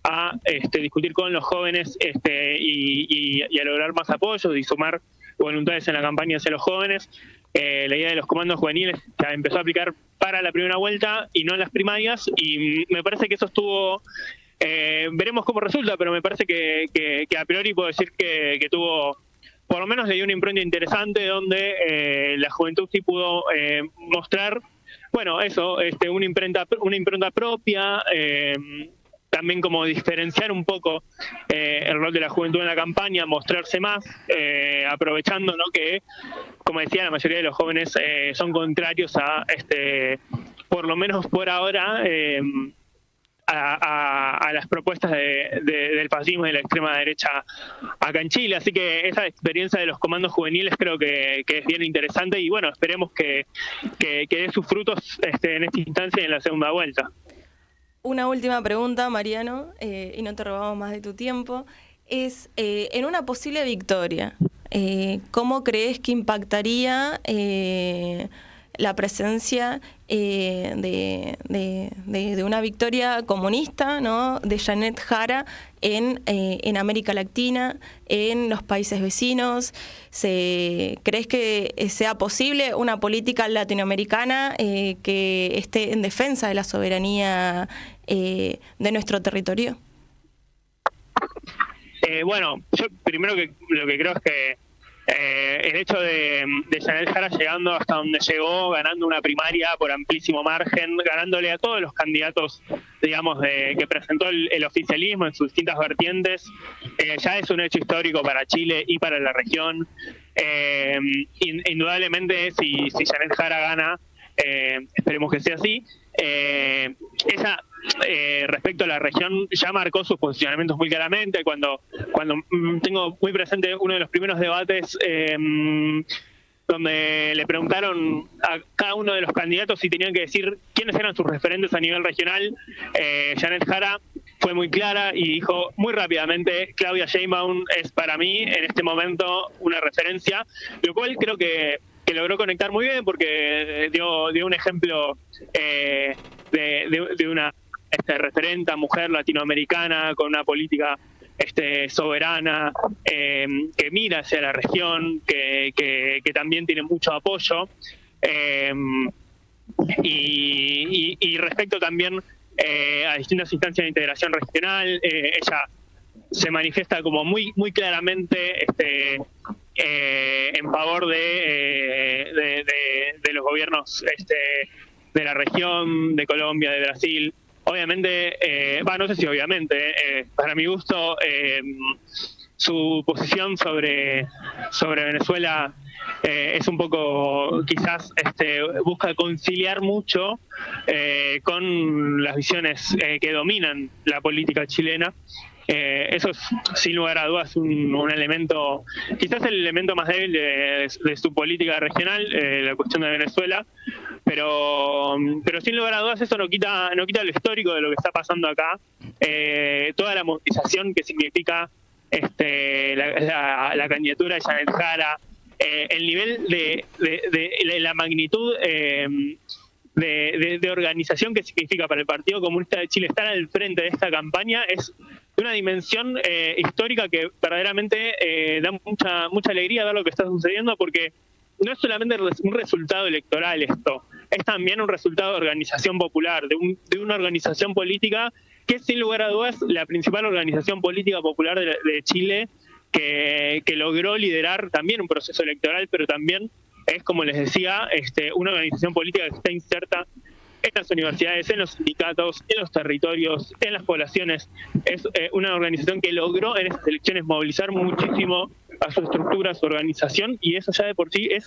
a discutir con los jóvenes y a lograr más apoyos y sumar voluntades en la campaña hacia los jóvenes. La idea de los comandos juveniles se empezó a aplicar para la primera vuelta y no en las primarias, y me parece que eso estuvo... veremos cómo resulta, pero me parece que a priori puedo decir que tuvo, por lo menos le dio una impronta interesante, donde la juventud sí pudo mostrar, bueno, eso, una impronta propia, también como diferenciar un poco el rol de la juventud en la campaña, mostrarse más, aprovechando, ¿no?, que, como decía, la mayoría de los jóvenes son contrarios a, por lo menos por ahora, a las propuestas del fascismo y de la extrema derecha acá en Chile. Así que esa experiencia de los comandos juveniles creo que es bien interesante y bueno, esperemos que dé sus frutos en esta instancia y en la segunda vuelta. Una última pregunta, Mariano, y no te robamos más de tu tiempo, es en una posible victoria, ¿cómo crees que impactaría la presencia de una victoria comunista, ¿no?, de Janet Jara en América Latina, en los países vecinos? ¿Crees que sea posible una política latinoamericana que esté en defensa de la soberanía de nuestro territorio? Bueno, yo primero lo que creo es que el hecho de Janet Jara llegando hasta donde llegó, ganando una primaria por amplísimo margen, ganándole a todos los candidatos, digamos, que presentó el oficialismo en sus distintas vertientes, ya es un hecho histórico para Chile y para la región. Indudablemente, si Janet Jara gana, esperemos que sea así, ella respecto a la región ya marcó sus posicionamientos muy claramente. Cuando tengo muy presente uno de los primeros debates donde le preguntaron a cada uno de los candidatos si tenían que decir quiénes eran sus referentes a nivel regional, Janet Jara fue muy clara y dijo muy rápidamente: Claudia Sheinbaum es para mí en este momento una referencia, lo cual creo que logró conectar muy bien porque dio un ejemplo de una referenta mujer latinoamericana con una política soberana, que mira hacia la región, que también tiene mucho apoyo, y respecto también a distintas instancias de integración regional, ella se manifiesta como muy claramente en favor de los gobiernos de la región, de Colombia, de Brasil. Obviamente, no sé si obviamente, para mi gusto, su posición sobre Venezuela es un poco, quizás, busca conciliar mucho con las visiones que dominan la política chilena. Eso es, sin lugar a dudas, un elemento, quizás el elemento más débil de su política regional, la cuestión de Venezuela, pero sin lugar a dudas eso no quita lo histórico de lo que está pasando acá, toda la movilización que significa la candidatura de Janet Jara, el nivel de la magnitud de organización que significa para el Partido Comunista de Chile estar al frente de esta campaña es de una dimensión histórica que verdaderamente da mucha alegría ver lo que está sucediendo, porque no es solamente un resultado electoral esto, es también un resultado de organización popular, de una organización política que es, sin lugar a dudas, la principal organización política popular de Chile, que logró liderar también un proceso electoral, pero también es, como les decía, una organización política que está inserta en las universidades, en los sindicatos, en los territorios, en las poblaciones. Es una organización que logró en estas elecciones movilizar muchísimo a su estructura, a su organización, y eso ya de por sí es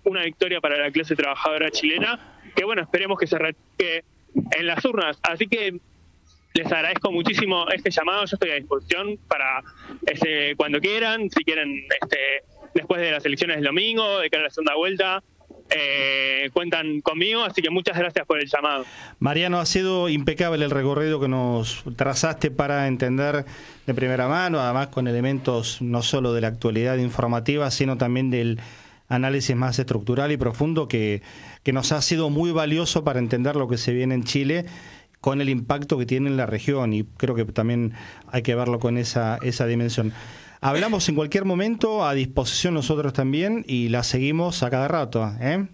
una victoria para la clase trabajadora chilena, que bueno, esperemos que se replique en las urnas. Así que les agradezco muchísimo este llamado. Yo estoy a disposición para cuando quieran, si quieren después de las elecciones del domingo, de cara a la segunda vuelta, cuentan conmigo, así que muchas gracias por el llamado. Mariano, ha sido impecable el recorrido que nos trazaste para entender de primera mano, además con elementos no solo de la actualidad informativa, sino también del análisis más estructural y profundo que nos ha sido muy valioso para entender lo que se viene en Chile con el impacto que tiene en la región, y creo que también hay que verlo con esa dimensión. Hablamos en cualquier momento, a disposición nosotros también, y la seguimos a cada rato, ¿eh?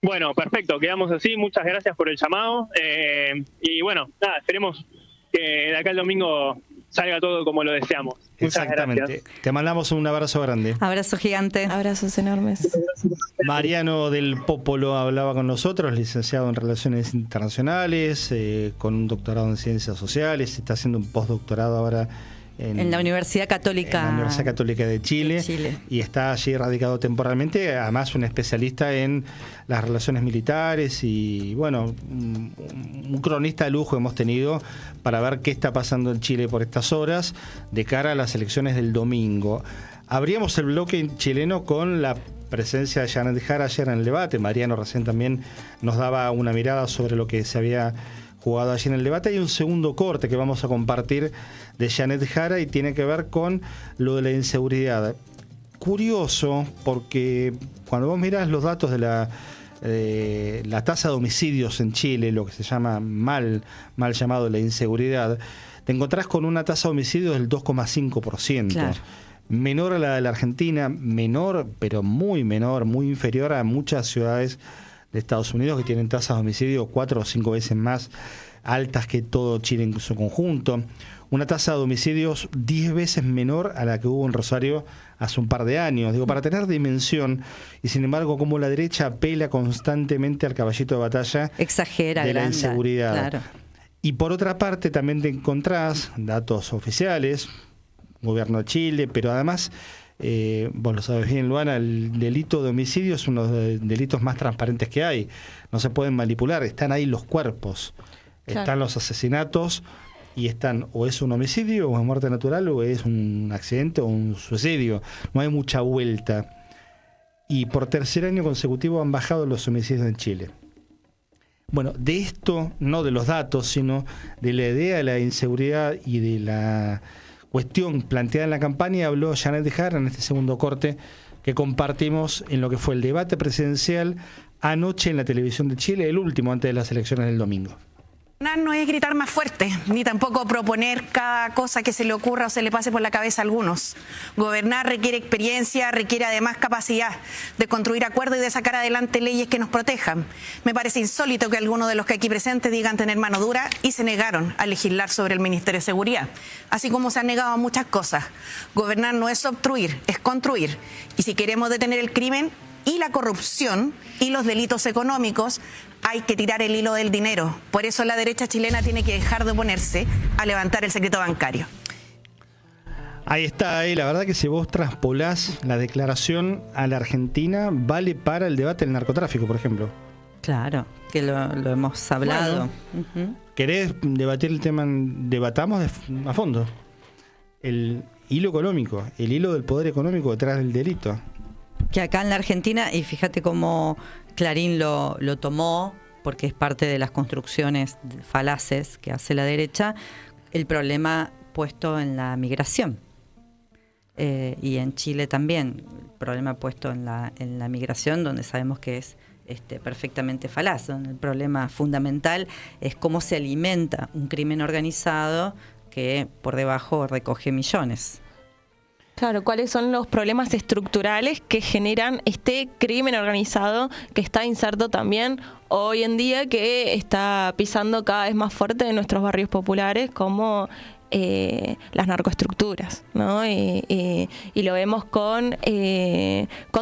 Bueno, perfecto, quedamos así. Muchas gracias por el llamado. Y bueno, nada, esperemos que de acá al domingo salga todo como lo deseamos. Muchas Exactamente. gracias. Te mandamos un abrazo grande. Abrazo gigante. Abrazos enormes. Mariano del Popolo hablaba con nosotros, licenciado en Relaciones Internacionales, con un doctorado en Ciencias Sociales, está haciendo un postdoctorado ahora en la Universidad Católica. En la Universidad Católica de Chile, y está allí radicado temporalmente, además un especialista en las relaciones militares y bueno, un cronista de lujo hemos tenido para ver qué está pasando en Chile por estas horas de cara a las elecciones del domingo. Abríamos el bloque chileno con la presencia de Janet Jara ayer en el debate. Mariano recién también nos daba una mirada sobre lo que se había jugado allí en el debate. Hay un segundo corte que vamos a compartir de Janet Jara y tiene que ver con lo de la inseguridad. Curioso, porque cuando vos mirás los datos de la tasa de homicidios en Chile, lo que se llama mal llamado la inseguridad, te encontrás con una tasa de homicidios del 2,5%. Claro. Menor a la de la Argentina, menor, pero muy menor, muy inferior a muchas ciudades de Estados Unidos que tienen tasas de homicidio 4 o 5 veces más altas que todo Chile en su conjunto. Una tasa de homicidios 10 veces menor a la que hubo en Rosario hace un par de años. Digo, para tener dimensión, y sin embargo, como la derecha apela constantemente al caballito de batalla exagera, de la inseguridad. Claro. Y por otra parte, también te encontrás datos oficiales, gobierno de Chile, pero además, vos lo sabes bien, Luana, el delito de homicidio es uno de los delitos más transparentes que hay. No se pueden manipular, están ahí los cuerpos, claro. Están los asesinatos y están, o es un homicidio, o es muerte natural, o es un accidente, o un suicidio. No hay mucha vuelta. Y por tercer año consecutivo han bajado los homicidios en Chile. Bueno, de esto, no de los datos, sino de la idea de la inseguridad y de la cuestión planteada en la campaña, habló Janet Jara en este segundo corte que compartimos en lo que fue el debate presidencial anoche en la televisión de Chile, el último antes de las elecciones del domingo. No es gritar más fuerte, ni tampoco proponer cada cosa que se le ocurra o se le pase por la cabeza a algunos. Gobernar requiere experiencia, requiere además capacidad de construir acuerdos y de sacar adelante leyes que nos protejan. Me parece insólito que algunos de los que aquí presentes digan tener mano dura y se negaron a legislar sobre el Ministerio de Seguridad, así como se han negado a muchas cosas. Gobernar no es obstruir, es construir. Y si queremos detener el crimen y la corrupción y los delitos económicos, hay que tirar el hilo del dinero. Por eso la derecha chilena tiene que dejar de oponerse a levantar el secreto bancario. Ahí está, la verdad que si vos traspolás la declaración a la Argentina, vale para el debate del narcotráfico, por ejemplo. Claro, que lo hemos hablado. Bueno, ¿querés debatir el tema? Debatamos a fondo. El hilo económico, el hilo del poder económico detrás del delito. Que acá en la Argentina, y fíjate cómo Clarín lo tomó, porque es parte de las construcciones falaces que hace la derecha, el problema puesto en la migración. Y en Chile también, el problema puesto en la migración, donde sabemos que es perfectamente falaz. Donde el problema fundamental es cómo se alimenta un crimen organizado que por debajo recoge millones. Claro, ¿cuáles son los problemas estructurales que generan este crimen organizado que está inserto también hoy en día, que está pisando cada vez más fuerte en nuestros barrios populares, como las narcoestructuras, ¿no? Y lo vemos con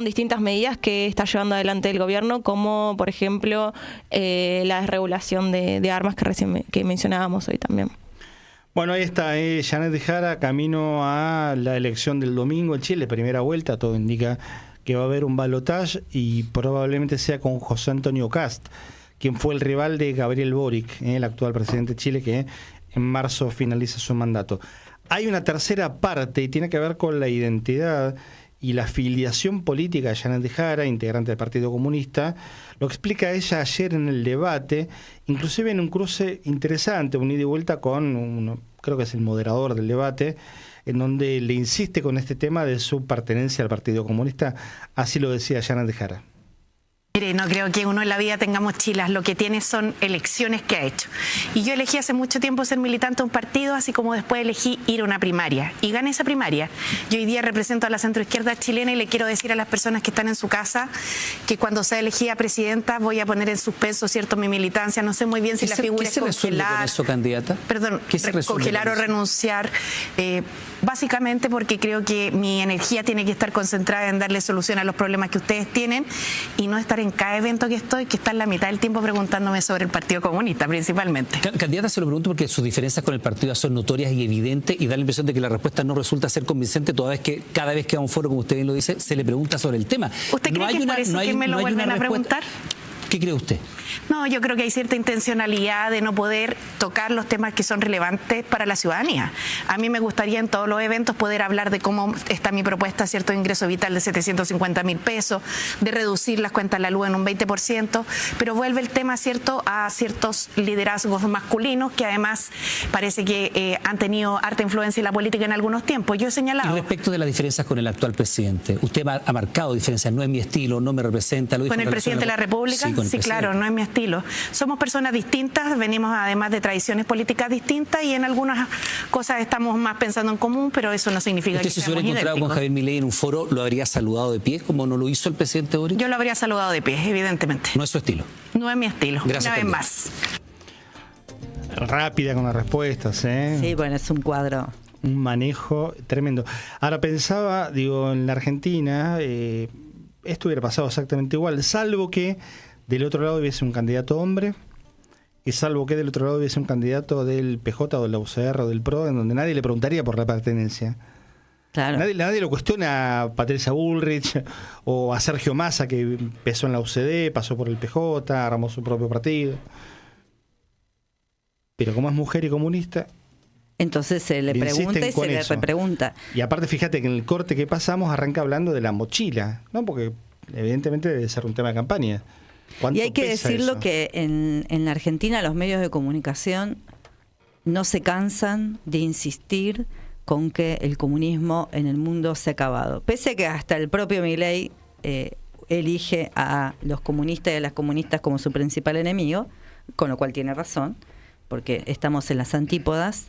distintas medidas que está llevando adelante el gobierno, como por ejemplo la desregulación de armas que recién que mencionábamos hoy también. Bueno, ahí está Janet Jara, camino a la elección del domingo en Chile, primera vuelta. Todo indica que va a haber un balotaje y probablemente sea con José Antonio Kast, quien fue el rival de Gabriel Boric, el actual presidente de Chile, que en marzo finaliza su mandato. Hay una tercera parte y tiene que ver con la identidad y la filiación política de Janet Jara, integrante del Partido Comunista. Lo explica ella ayer en el debate, inclusive en un cruce interesante, un ida y vuelta con, creo que es el moderador del debate, en donde le insiste con este tema de su pertenencia al Partido Comunista. Así lo decía Janet Jara. Mire, no creo que uno en la vida tenga mochilas, lo que tiene son elecciones que ha hecho. Y yo elegí hace mucho tiempo ser militante de un partido, así como después elegí ir a una primaria. Y gané esa primaria. Yo hoy día represento a la centroizquierda chilena y le quiero decir a las personas que están en su casa que cuando sea elegida presidenta voy a poner en suspenso, ¿cierto?, mi militancia. No sé muy bien si la figura es congelar. ¿Con eso, candidata? Perdón, congelar o renunciar. Básicamente porque creo que mi energía tiene que estar concentrada en darle solución a los problemas que ustedes tienen y no estar en cada evento que estar la mitad del tiempo preguntándome sobre el Partido Comunista, principalmente. Candidata, se lo pregunto porque sus diferencias con el partido son notorias y evidentes y da la impresión de que la respuesta no resulta ser convincente toda vez que cada vez que va a un foro, como usted bien lo dice, se le pregunta sobre el tema. ¿Usted cree que es por eso que me lo vuelven a preguntar? ¿Qué cree usted? No, yo creo que hay cierta intencionalidad de no poder tocar los temas que son relevantes para la ciudadanía. A mí me gustaría en todos los eventos poder hablar de cómo está mi propuesta, ¿cierto?, de ingreso vital de 750.000 pesos, de reducir las cuentas de la luz en un 20%, pero vuelve el tema, ¿cierto?, a ciertos liderazgos masculinos que además parece que han tenido harta influencia en la política en algunos tiempos. Yo he señalado... Y respecto de las diferencias con el actual presidente, usted ha marcado diferencias, no es mi estilo, no me representa. Lo dijo ¿Con el presidente de la República? Sí, claro, no es mi estilo. Somos personas distintas, venimos además de tradiciones políticas distintas y en algunas cosas estamos más pensando en común, pero eso no significa que seamos idénticos. ¿Usted, si se hubiera encontrado con Javier Milei en un foro, lo habría saludado de pie, como no lo hizo el presidente Boric? Yo lo habría saludado de pie, evidentemente. ¿No es su estilo? No es mi estilo. Gracias. Una vez más. Rápida con las respuestas, ¿eh? Sí, bueno, es un cuadro. Un manejo tremendo. Ahora pensaba, en la Argentina, esto hubiera pasado exactamente igual, salvo que del otro lado hubiese un candidato hombre, y salvo que del otro lado hubiese un candidato del PJ o de la UCR o del PRO, en donde nadie le preguntaría por la pertenencia. Claro. Nadie lo cuestiona a Patricia Bullrich o a Sergio Massa, que empezó en la UCD, pasó por el PJ, armó su propio partido. Pero como es mujer y comunista... Entonces se le pregunta y se le repregunta. Y aparte, fíjate que en el corte que pasamos arranca hablando de la mochila, ¿no? Porque evidentemente debe ser un tema de campaña. Y hay que decirlo que en la Argentina los medios de comunicación no se cansan de insistir con que el comunismo en el mundo se ha acabado. Pese a que hasta el propio Milei elige a los comunistas y a las comunistas como su principal enemigo, con lo cual tiene razón, porque estamos en las antípodas,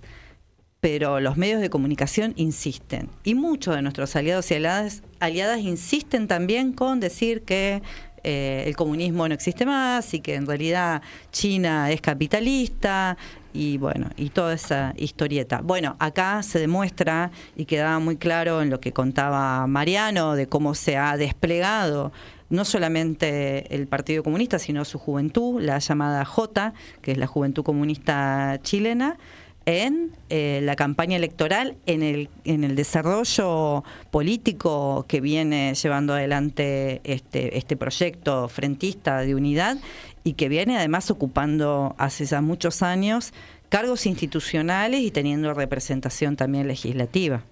pero los medios de comunicación insisten. Y muchos de nuestros aliados y aliadas insisten también con decir que el comunismo no existe más y que en realidad China es capitalista y bueno, y toda esa historieta. Bueno, acá se demuestra y quedaba muy claro en lo que contaba Mariano de cómo se ha desplegado no solamente el Partido Comunista, sino su juventud, la llamada J, que es la Juventud Comunista Chilena, en la campaña electoral, en el desarrollo político que viene llevando adelante este proyecto frentista de unidad y que viene además ocupando hace ya muchos años cargos institucionales y teniendo representación también legislativa.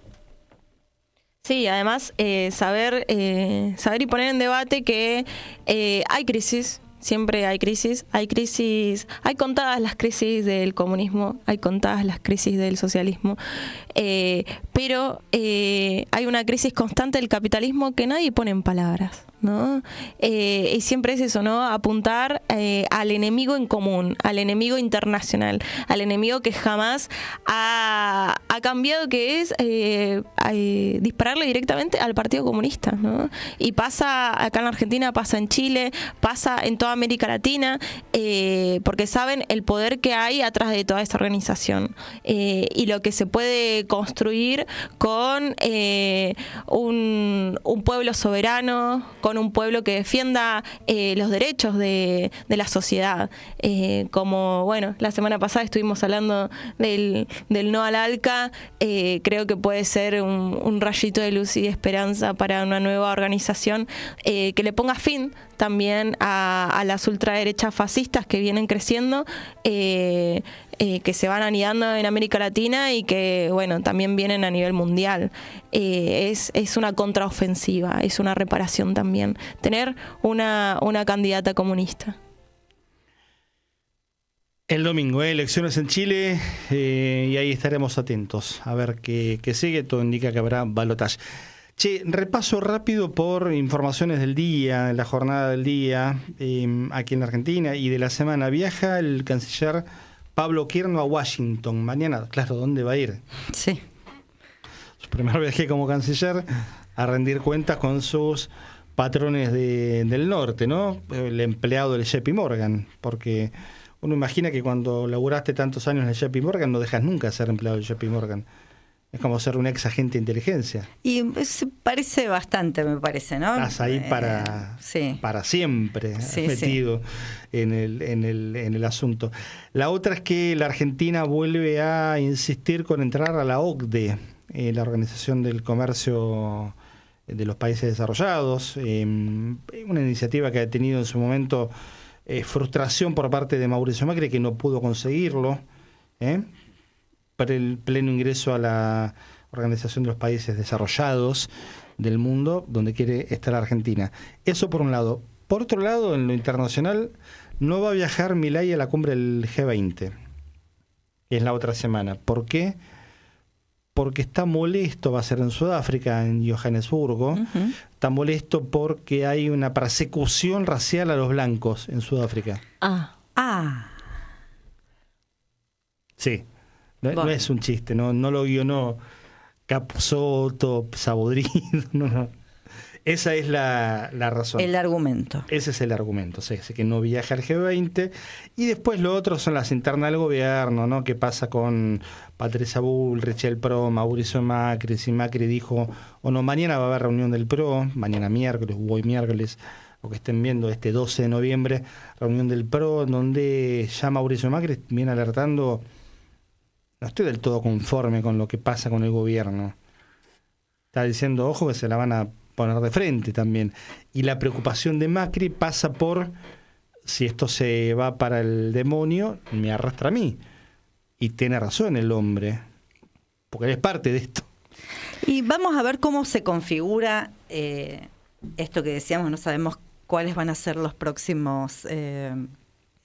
Sí, además saber y poner en debate que hay crisis. Siempre hay crisis, hay contadas las crisis del comunismo, hay contadas las crisis del socialismo, pero hay una crisis constante del capitalismo que nadie pone en palabras, ¿no? Y siempre es eso, ¿no? Apuntar al enemigo en común, al enemigo internacional, al enemigo que jamás ha cambiado, que es dispararle directamente al Partido Comunista, ¿no? Y pasa acá en la Argentina, pasa en Chile, pasa en toda América Latina, porque saben el poder que hay atrás de toda esta organización y lo que se puede construir con un pueblo soberano, con un pueblo que defienda los derechos de la sociedad. Como, bueno, la semana pasada estuvimos hablando del no al ALCA, creo que puede ser un rayito de luz y de esperanza para una nueva organización que le ponga fin también a las ultraderechas fascistas que vienen creciendo, que se van anidando en América Latina y que, bueno, también vienen a nivel mundial. Es una contraofensiva, es una reparación también, tener una candidata comunista. El domingo, elecciones en Chile, y ahí estaremos atentos a ver qué sigue. Todo indica que habrá balotaje. Che, repaso rápido por informaciones del día, de la jornada del día, aquí en la Argentina y de la semana. Viaja el canciller Pablo Quierno a Washington mañana. Claro, ¿dónde va a ir? Sí. Su primer viaje como canciller a rendir cuentas con sus patrones del norte, ¿no? El empleado del JP Morgan, porque uno imagina que cuando laburaste tantos años en el JP Morgan no dejas nunca de ser empleado del JP Morgan. Es como ser un ex agente de inteligencia. Y se parece bastante, me parece, ¿no? Estás ahí para siempre metido en el asunto. La otra es que la Argentina vuelve a insistir con entrar a la OCDE, la Organización del Comercio de los Países Desarrollados, una iniciativa que ha tenido en su momento frustración por parte de Mauricio Macri, que no pudo conseguirlo, para el pleno ingreso a la Organización de los Países Desarrollados del mundo, donde quiere estar Argentina. Eso por un lado. Por otro lado, en lo internacional, no va a viajar Milei a la cumbre del G20, que es la otra semana. ¿Por qué? Porque está molesto, va a ser en Sudáfrica, en Johannesburgo, está molesto porque hay una persecución racial a los blancos en Sudáfrica. Sí, no es un chiste, no lo guionó Capusotto, Sabodrido, no. Esa es la razón. El argumento. Ese es el argumento, sí, que no viaja al G20. Y después lo otro son las internas del gobierno, ¿no? ¿Qué pasa con Patricia Bullrich, el PRO, Mauricio Macri? Si Macri dijo, no, mañana va a haber reunión del PRO, mañana miércoles, hoy miércoles, o que estén viendo este 12 de noviembre, reunión del PRO, donde ya Mauricio Macri viene alertando, no estoy del todo conforme con lo que pasa con el gobierno. Está diciendo, ojo, que se la van a poner de frente también. Y la preocupación de Macri pasa por, si esto se va para el demonio, me arrastra a mí. Y tiene razón el hombre, porque él es parte de esto. Y vamos a ver cómo se configura esto que decíamos, no sabemos cuáles van a ser los próximos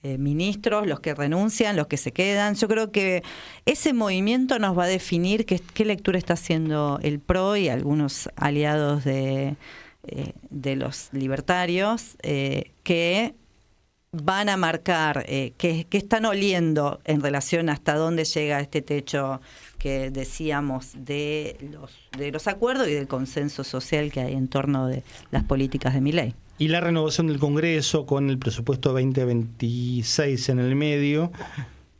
ministros, los que renuncian, los que se quedan. Yo creo que ese movimiento nos va a definir qué lectura está haciendo el PRO y algunos aliados de los libertarios que van a marcar qué están oliendo en relación hasta dónde llega este techo que decíamos de los acuerdos y del consenso social que hay en torno de las políticas de Milei. Y la renovación del Congreso con el presupuesto 2026 en el medio,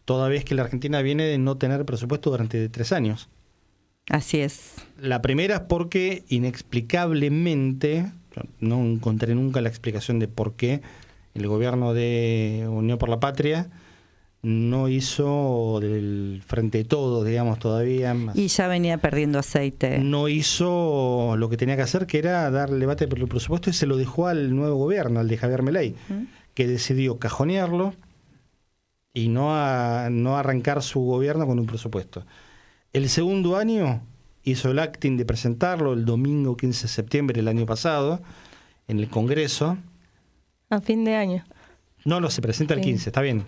toda vez que la Argentina viene de no tener presupuesto durante 3 años. Así es. La primera es porque inexplicablemente, no encontré nunca la explicación de por qué el gobierno de Unión por la Patria no hizo del Frente de Todos, digamos, todavía. Y ya venía perdiendo aceite. No hizo lo que tenía que hacer, que era dar el debate por el presupuesto, y se lo dejó al nuevo gobierno, al de Javier Milei, que decidió cajonearlo y no arrancar su gobierno con un presupuesto. El segundo año hizo el acting de presentarlo el domingo 15 de septiembre del año pasado en el Congreso. A fin de año. No, se presenta el 15, está bien.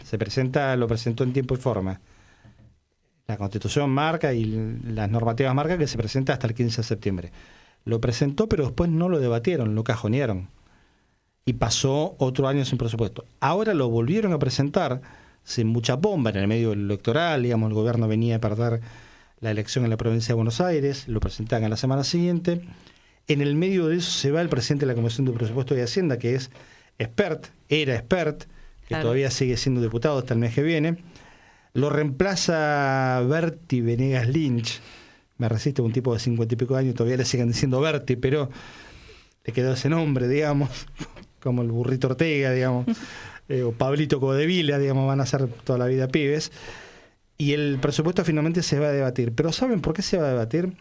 Lo presentó en tiempo y forma. La Constitución marca y las normativas marcan que se presenta hasta el 15 de septiembre. Lo presentó, pero después no lo debatieron, lo cajonearon. Y pasó otro año sin presupuesto. Ahora lo volvieron a presentar sin mucha bomba en el medio electoral. Digamos, el gobierno venía a perder la elección en la provincia de Buenos Aires. Lo presentan a la semana siguiente. En el medio de eso se va el presidente de la Comisión de Presupuesto y Hacienda, que es era Espert, que claro, todavía sigue siendo diputado hasta el mes que viene. Lo reemplaza Berti Venegas Lynch. Me resiste, un tipo de 50 y pico de años, todavía le siguen diciendo Berti, pero le quedó ese nombre, digamos, como el Burrito Ortega, digamos, o Pablito Codevila, digamos, van a ser toda la vida pibes. Y el presupuesto finalmente se va a debatir. Pero ¿saben por qué se va a debatir?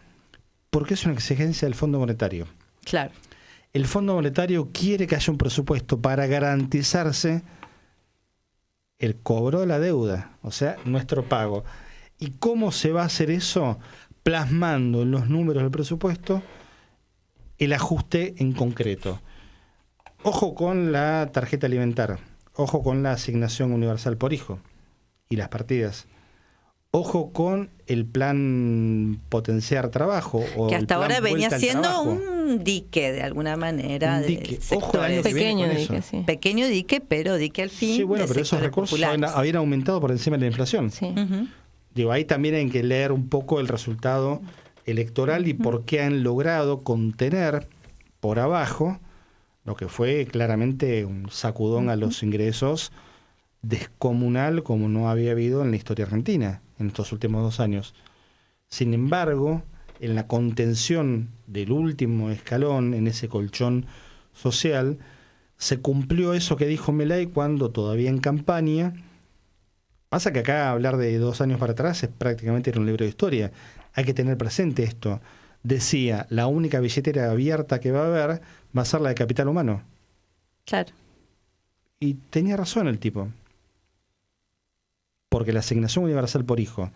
Porque es una exigencia del Fondo Monetario. Claro. El Fondo Monetario quiere que haya un presupuesto para garantizarse el cobro de la deuda, o sea, nuestro pago. ¿Y cómo se va a hacer eso? Plasmando en los números del presupuesto el ajuste en concreto. Ojo con la tarjeta alimentar, ojo con la asignación universal por hijo y las partidas. Ojo con el plan potenciar trabajo. O que hasta ahora venía siendo un dique de alguna manera. Un dique. De Ojo el año que viene con eso. Sí. Pequeño dique, pero dique al fin. Sí, bueno, pero esos recursos habían aumentado por encima de la inflación. Sí. Digo, ahí también hay que leer un poco el resultado electoral y por qué han logrado contener por abajo lo que fue claramente un sacudón a los ingresos descomunal como no había habido en la historia argentina en estos últimos 2 años. Sin embargo, en la contención del último escalón, en ese colchón social, se cumplió eso que dijo Milei cuando todavía en campaña. Pasa que acá hablar de 2 años para atrás es prácticamente un libro de historia. Hay que tener presente esto. Decía, la única billetera abierta que va a haber va a ser la de capital humano. Claro. Y tenía razón el tipo. Porque la asignación universal por hijo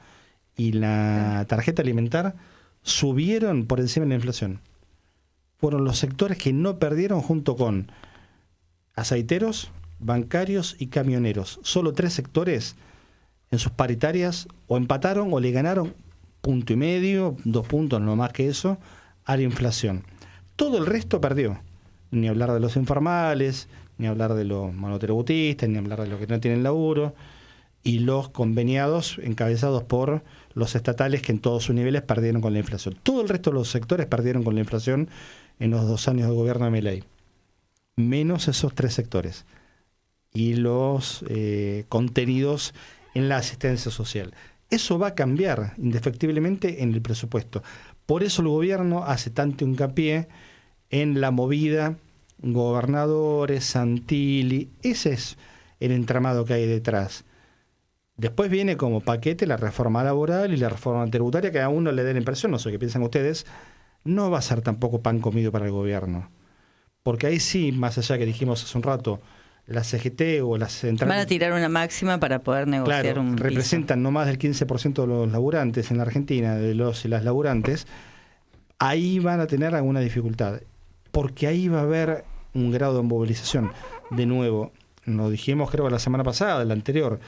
y la tarjeta alimentar subieron por encima de la inflación. Fueron los sectores que no perdieron junto con aceiteros, bancarios y camioneros. Solo 3 sectores en sus paritarias o empataron o le ganaron 1,5 puntos, 2 puntos, no más que eso, a la inflación. Todo el resto perdió. Ni hablar de los informales, ni hablar de los monotributistas, ni hablar de los que no tienen laburo, y los conveniados encabezados por los estatales que en todos sus niveles perdieron con la inflación. Todo el resto de los sectores perdieron con la inflación en los 2 años de gobierno de Milei. Menos esos 3 sectores. Y los contenidos en la asistencia social. Eso va a cambiar indefectiblemente en el presupuesto. Por eso el gobierno hace tanto hincapié en la movida gobernadores, Santilli. Ese es el entramado que hay detrás. Después viene como paquete la reforma laboral y la reforma tributaria, que a uno le da la impresión, no sé qué piensan ustedes, no va a ser tampoco pan comido para el gobierno. Porque ahí sí, más allá que dijimos hace un rato, la CGT o las centrales... Van a tirar una máxima para poder negociar, claro, un piso. Representan no más del 15% de los laburantes en la Argentina, de los y las laburantes. Ahí van a tener alguna dificultad, porque ahí va a haber un grado de movilización. De nuevo, lo dijimos creo la semana pasada, la anterior.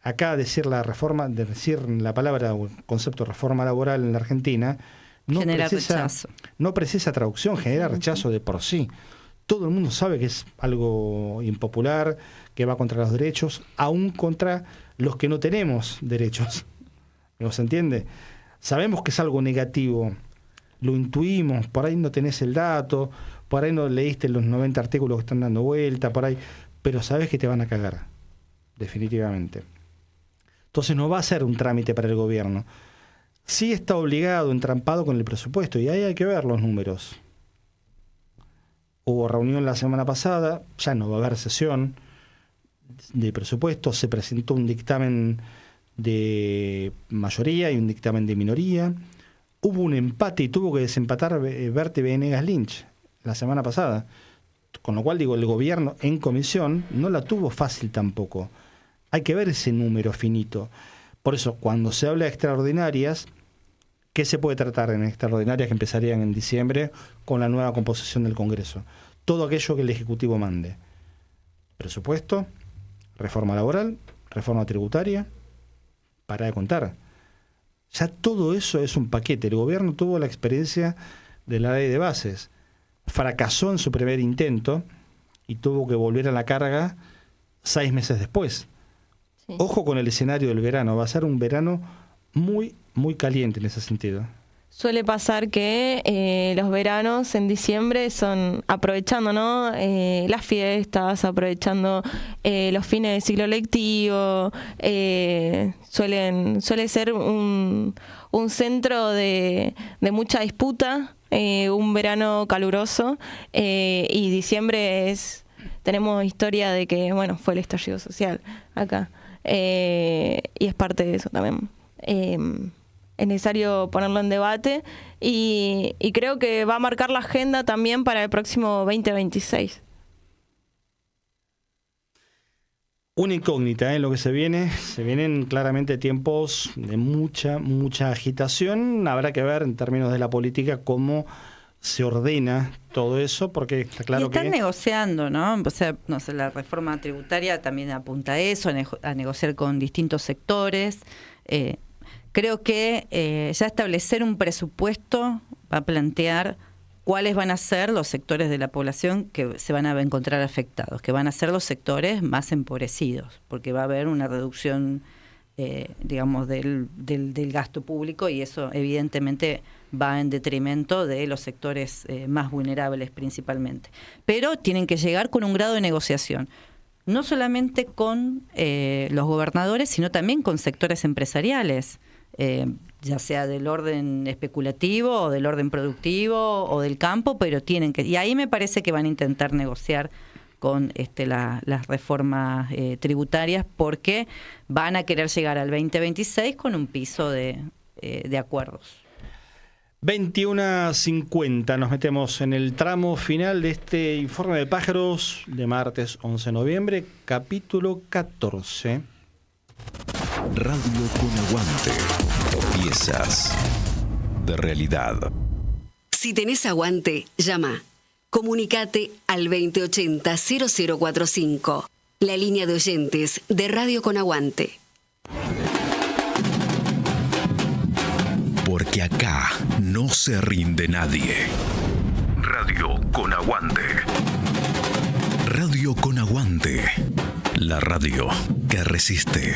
Acá decir la reforma, decir la palabra o el concepto de reforma laboral en la Argentina no precisa traducción, genera rechazo de por sí. Todo el mundo sabe que es algo impopular, que va contra los derechos, aún contra los que no tenemos derechos. ¿No se entiende? Sabemos que es algo negativo, lo intuimos, por ahí no tenés el dato, por ahí no leíste los 90 artículos que están dando vuelta, por ahí, pero sabes que te van a cagar, definitivamente. Entonces no va a ser un trámite para el gobierno. Sí está obligado, entrampado con el presupuesto, y ahí hay que ver los números. Hubo reunión la semana pasada, ya no va a haber sesión de presupuesto, se presentó un dictamen de mayoría y un dictamen de minoría. Hubo un empate y tuvo que desempatar Berta Venegas Lynch la semana pasada. Con lo cual, digo, el gobierno en comisión no la tuvo fácil tampoco. Hay que ver ese número finito. Por eso, cuando se habla de extraordinarias, ¿qué se puede tratar en extraordinarias que empezarían en diciembre con la nueva composición del Congreso? Todo aquello que el Ejecutivo mande. Presupuesto, reforma laboral, reforma tributaria, para de contar. Ya todo eso es un paquete. El gobierno tuvo la experiencia de la ley de bases. Fracasó en su primer intento y tuvo que volver a la carga 6 meses después. Sí. Ojo con el escenario del verano. Va a ser un verano muy, muy caliente en ese sentido. Suele pasar que los veranos en diciembre son aprovechando, ¿no? Las fiestas, aprovechando los fines de ciclo lectivo. Suele ser un centro de mucha disputa, un verano caluroso, y diciembre tenemos historia de que, bueno, fue el estallido social acá, y es parte de eso también. Es necesario ponerlo en debate y creo que va a marcar la agenda también para el próximo 2026. Una incógnita en lo que se viene. Se vienen claramente tiempos de mucha agitación. Habrá que ver en términos de la política cómo se ordena todo eso, porque está claro que... están negociando, ¿no? O sea, no sé, la reforma tributaria también apunta a eso, a negociar con distintos sectores. Creo que ya establecer un presupuesto va a plantear ¿cuáles van a ser los sectores de la población que se van a encontrar afectados? Que van a ser los sectores más empobrecidos, porque va a haber una reducción, digamos, del gasto público, y eso evidentemente va en detrimento de los sectores más vulnerables principalmente. Pero tienen que llegar con un grado de negociación, no solamente con los gobernadores, sino también con sectores empresariales, ya sea del orden especulativo o del orden productivo o del campo, pero tienen que, y ahí me parece que van a intentar negociar con las reformas tributarias, porque van a querer llegar al 2026 con un piso de acuerdos. 21:50, nos metemos en el tramo final de este informe de pájaros de martes 11 de noviembre, capítulo 14. Radio con aguante. Piezas de realidad. Si tenés aguante, llama. Comunicate al 2080-0045. La línea de oyentes de Radio con Aguante. Porque acá no se rinde nadie. Radio con aguante. Radio con aguante. La radio que resiste.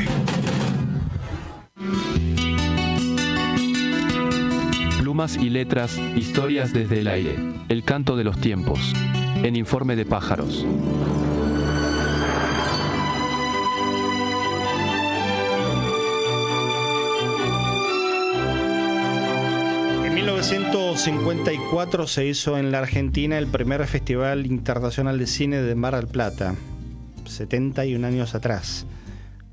Plumas y letras, historias desde el aire. El canto de los tiempos. En Informe de Pájaros. En 1954 se hizo en la Argentina el primer Festival Internacional de Cine de Mar del Plata, 71 años atrás.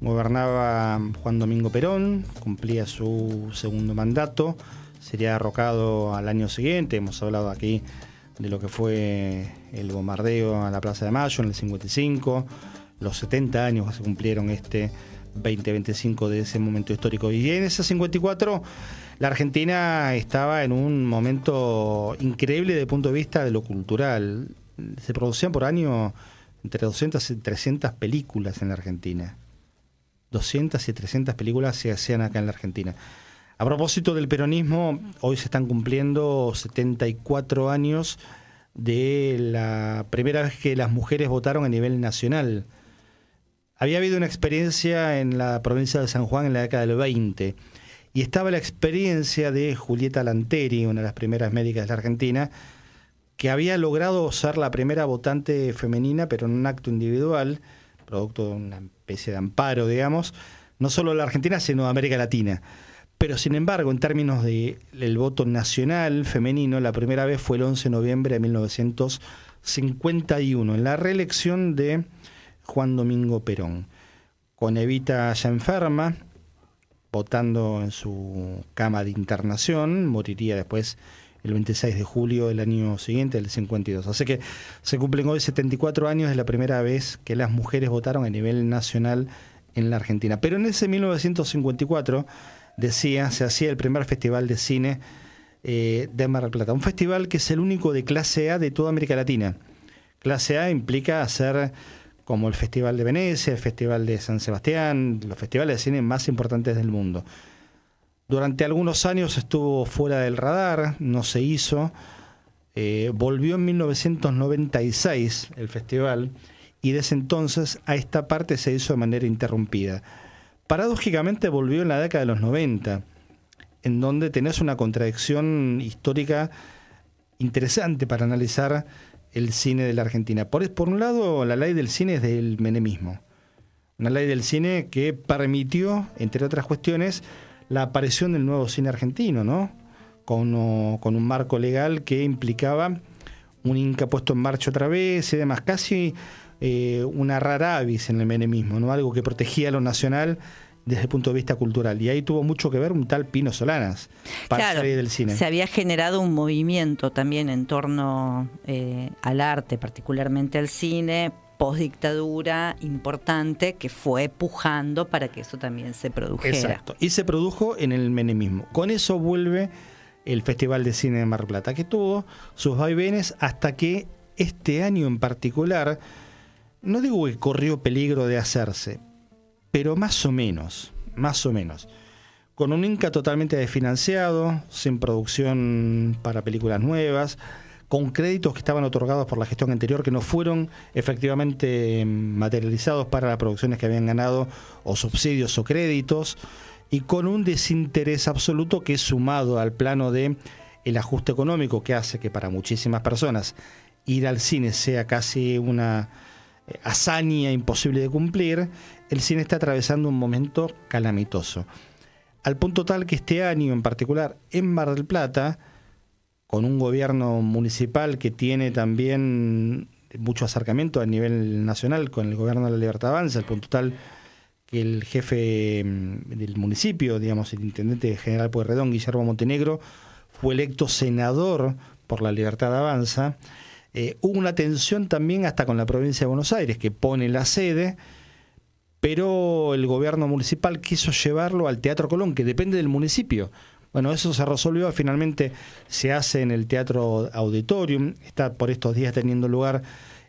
Gobernaba Juan Domingo Perón, cumplía su segundo mandato, sería derrocado al año siguiente. Hemos hablado aquí de lo que fue el bombardeo a la Plaza de Mayo en el 55, los 70 años que se cumplieron 2025 de ese momento histórico. Y en ese 54 la Argentina estaba en un momento increíble desde el punto de vista de lo cultural. Se producían por año entre 200 y 300 películas en la Argentina. 200 y 300 películas se hacían acá en la Argentina. A propósito del peronismo, hoy se están cumpliendo 74 años de la primera vez que las mujeres votaron a nivel nacional. Había habido una experiencia en la provincia de San Juan en la década del 20, y estaba la experiencia de Julieta Lanteri, una de las primeras médicas de la Argentina, que había logrado ser la primera votante femenina, pero en un acto individual, producto de una especie de amparo, digamos, no solo de la Argentina, sino de América Latina. Pero sin embargo, en términos del voto nacional femenino, la primera vez fue el 11 de noviembre de 1951, en la reelección de Juan Domingo Perón, con Evita ya enferma, votando en su cama de internación. Moriría después el 26 de julio del año siguiente, del 52. Así que se cumplen hoy 74 años de la primera vez que las mujeres votaron a nivel nacional en la Argentina. Pero en ese 1954, se hacía el primer festival de cine de Mar del Plata. Un festival que es el único de clase A de toda América Latina. Clase A implica hacer como el Festival de Venecia, el Festival de San Sebastián, los festivales de cine más importantes del mundo. Durante algunos años estuvo fuera del radar, no se hizo. Volvió en 1996 el festival, y desde entonces a esta parte se hizo de manera interrumpida. Paradójicamente volvió en la década de los 90, en donde tenés una contradicción histórica interesante para analizar el cine de la Argentina. Por un lado, la ley del cine es del menemismo. Una ley del cine que permitió, entre otras cuestiones, la aparición del nuevo cine argentino, ¿no? Con un marco legal que implicaba un Inca puesto en marcha otra vez y demás. Casi una rara avis en el menemismo, ¿no? Algo que protegía lo nacional desde el punto de vista cultural. Y ahí tuvo mucho que ver un tal Pino Solanas para salir del cine. Se había generado un movimiento también en torno al arte, particularmente al cine, postdictadura, importante, que fue pujando para que eso también se produjera. Exacto. Y se produjo en el menemismo. Con eso vuelve el Festival de Cine de Mar del Plata, que tuvo sus vaivenes hasta que este año en particular, no digo que corrió peligro de hacerse, pero más o menos, con un Inca totalmente desfinanciado, sin producción para películas nuevas, con créditos que estaban otorgados por la gestión anterior, que no fueron efectivamente materializados para las producciones que habían ganado, o subsidios o créditos, y con un desinterés absoluto que, sumado al plano de el ajuste económico, que hace que para muchísimas personas ir al cine sea casi una hazaña imposible de cumplir, el cine está atravesando un momento calamitoso. Al punto tal que este año en particular en Mar del Plata, con un gobierno municipal que tiene también mucho acercamiento a nivel nacional con el gobierno de la Libertad Avanza, al punto tal que el jefe del municipio, digamos, el intendente general Pueyrredón, Guillermo Montenegro, fue electo senador por la Libertad Avanza. Hubo una tensión también hasta con la provincia de Buenos Aires, que pone la sede, pero el gobierno municipal quiso llevarlo al Teatro Colón, que depende del municipio. Bueno, eso se resolvió, finalmente se hace en el Teatro Auditorium. Está por estos días teniendo lugar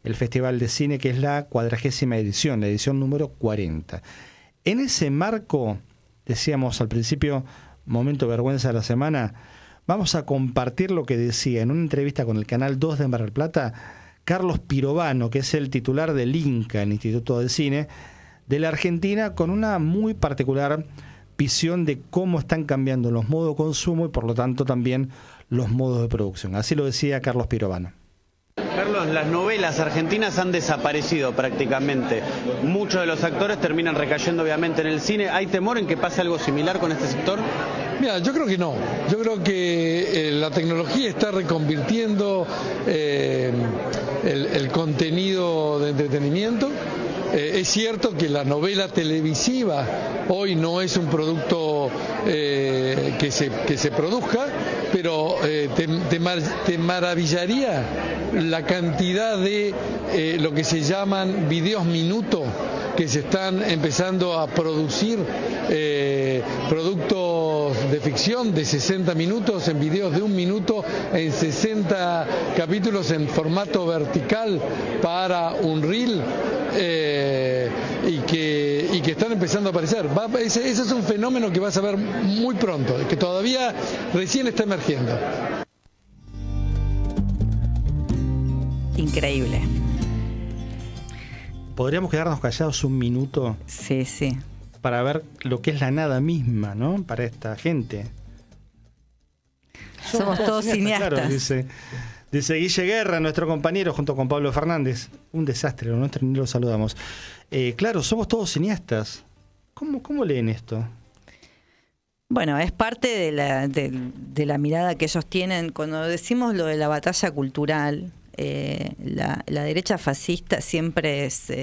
el Festival de Cine, que es la 40ª edición, la edición número 40. En ese marco, decíamos al principio, momento vergüenza de la semana, vamos a compartir lo que decía en una entrevista con el Canal 2 de Mar del Plata Carlos Pirovano, que es el titular del INCA, el Instituto de Cine de la Argentina, con una muy particular visión de cómo están cambiando los modos de consumo y por lo tanto también los modos de producción. Así lo decía Carlos Pirovano. Carlos, las novelas argentinas han desaparecido prácticamente. Muchos de los actores terminan recayendo obviamente en el cine. ¿Hay temor en que pase algo similar con este sector? Mira, yo creo que no. Yo creo que la tecnología está reconvirtiendo el contenido de entretenimiento. Es cierto que la novela televisiva hoy no es un producto que se produzca, pero te maravillaría la cantidad de lo que se llaman videos minuto que se están empezando a producir, productos de ficción de 60 minutos en videos de 1 minuto, en 60 capítulos en formato vertical para un reel, y que están empezando a aparecer. Ese es un fenómeno que vas a ver muy pronto, que todavía recién está emergiendo. Increíble. ¿Podríamos quedarnos callados un minuto? Sí, sí. Para ver lo que es la nada misma, ¿no? Para esta gente. Somos todos cineastas. Claro, dice Guille Guerra, nuestro compañero, junto con Pablo Fernández. Un desastre, nuestro ni lo saludamos. Claro, somos todos cineastas. ¿Cómo leen esto? Bueno, es parte de la mirada que ellos tienen. Cuando decimos lo de la batalla cultural, la derecha fascista siempre es...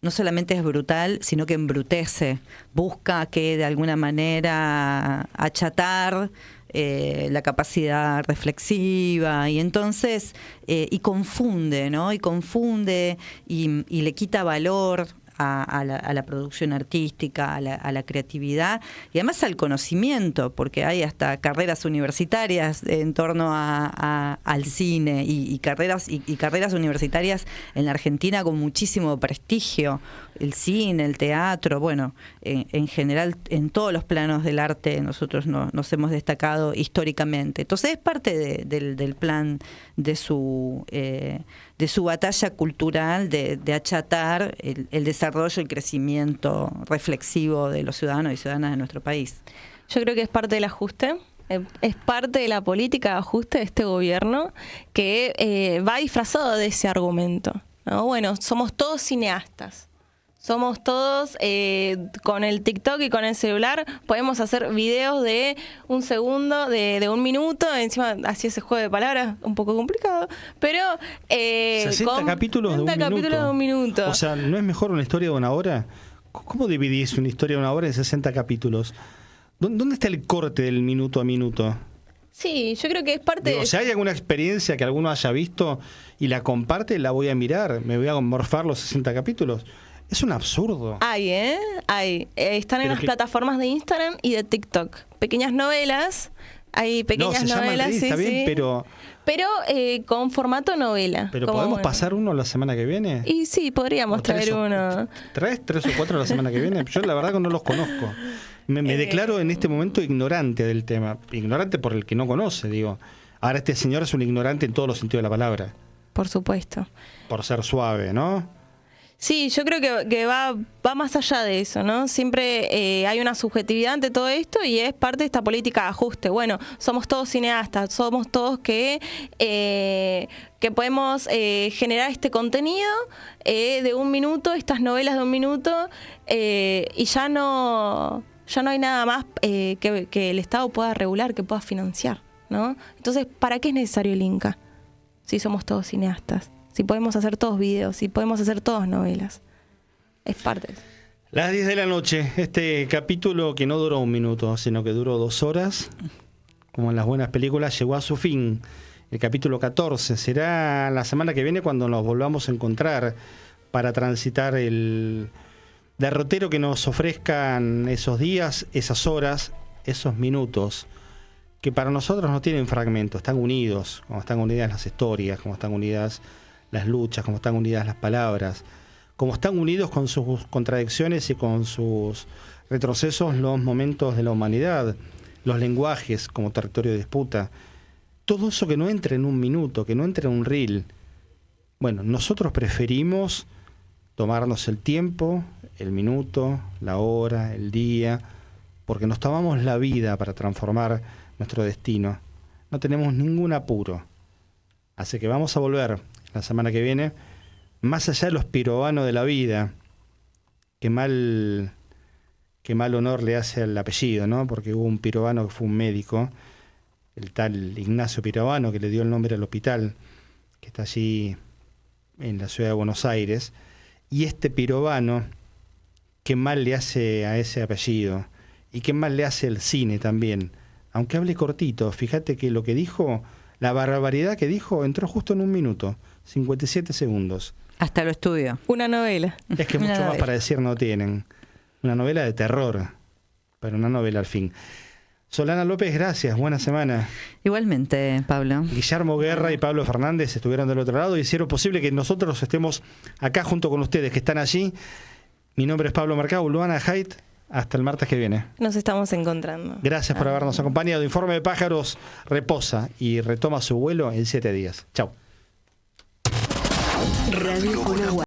no solamente es brutal, sino que embrutece. Busca que de alguna manera achatar la capacidad reflexiva, y entonces y confunde, ¿no? Y confunde y le quita valor a la producción artística, a la creatividad y además al conocimiento, porque hay hasta carreras universitarias en torno al cine y carreras universitarias en la Argentina con muchísimo prestigio. El cine, el teatro, bueno, en general en todos los planos del arte nosotros nos hemos destacado históricamente. Entonces es parte del plan de su batalla cultural de achatar el desarrollo, el crecimiento reflexivo de los ciudadanos y ciudadanas de nuestro país. Yo creo que es parte del ajuste. Es parte de la política de ajuste de este gobierno que va disfrazado de ese argumento, ¿no? Bueno, somos todos cineastas. Somos todos, con el TikTok y con el celular, podemos hacer videos de 1 segundo, de 1 minuto, encima así ese juego de palabras, un poco complicado, pero... 60 capítulos de 1 minuto. O sea, ¿no es mejor una historia de 1 hora? ¿Cómo dividís una historia de 1 hora en 60 capítulos? ¿Dónde está el corte del minuto a minuto? Sí, yo creo que es parte de... Si hay alguna experiencia que alguno haya visto y la comparte, la voy a mirar, me voy a morfar los 60 capítulos. Es un absurdo. Hay, están en las plataformas de Instagram y de TikTok. Pequeñas novelas, hay pequeñas novelas, sí, está bien, pero con formato novela. Pero ¿podemos pasar uno la semana que viene? Y sí, podríamos traer uno. ¿Traes 3 o 4 la semana que viene? Yo la verdad que no los conozco. Me declaro en este momento ignorante del tema. Ignorante por el que no conoce, digo. Ahora este señor es un ignorante en todos los sentidos de la palabra. Por supuesto. Por ser suave, ¿no? Sí, yo creo que va más allá de eso, ¿no? Siempre hay una subjetividad ante todo esto y es parte de esta política de ajuste. Bueno, somos todos cineastas, somos todos que podemos generar este contenido de 1 minuto, estas novelas de 1 minuto, y ya no hay nada más que el Estado pueda regular, que pueda financiar, ¿no? Entonces, ¿para qué es necesario el Inca? Si somos todos cineastas. Si podemos hacer todos videos, si podemos hacer todas novelas. Es parte de eso. Las 10 de la noche, este capítulo que no duró 1 minuto, sino que duró 2 horas, como en las buenas películas, llegó a su fin. El capítulo 14 será la semana que viene cuando nos volvamos a encontrar para transitar el derrotero que nos ofrezcan esos días, esas horas, esos minutos, que para nosotros no tienen fragmentos, están unidos, como están unidas las historias, como están unidas las luchas, como están unidas las palabras, como están unidos con sus contradicciones y con sus retrocesos los momentos de la humanidad, los lenguajes como territorio de disputa, todo eso que no entre en 1 minuto, que no entre en un reel. Bueno, nosotros preferimos tomarnos el tiempo, el minuto, la hora, el día, porque nos tomamos la vida para transformar nuestro destino. No tenemos ningún apuro. Así que vamos a volver la semana que viene, más allá de los pirobanos de la vida, que mal honor le hace al apellido, ¿no? Porque hubo un pirobano que fue un médico, el tal Ignacio Pirobano, que le dio el nombre al hospital, que está allí en la ciudad de Buenos Aires, y este pirobano, qué mal le hace a ese apellido, y qué mal le hace el cine también, aunque hable cortito. Fíjate que lo que dijo, la barbaridad que dijo, entró justo en 1 minuto, 57 segundos. Hasta lo estudio. Una novela. Es que mucho más para decir no tienen. Una novela de terror, pero una novela al fin. Solana López, gracias, buena semana. Igualmente, Pablo. Guillermo Guerra y Pablo Fernández estuvieron del otro lado y hicieron posible que nosotros estemos acá junto con ustedes que están allí. Mi nombre es Pablo Mercado, Luana Haidt. Hasta el martes que viene. Nos estamos encontrando. Gracias por habernos acompañado. Informe de Pájaros reposa y retoma su vuelo en 7 días. Chau. Radio con Aguante.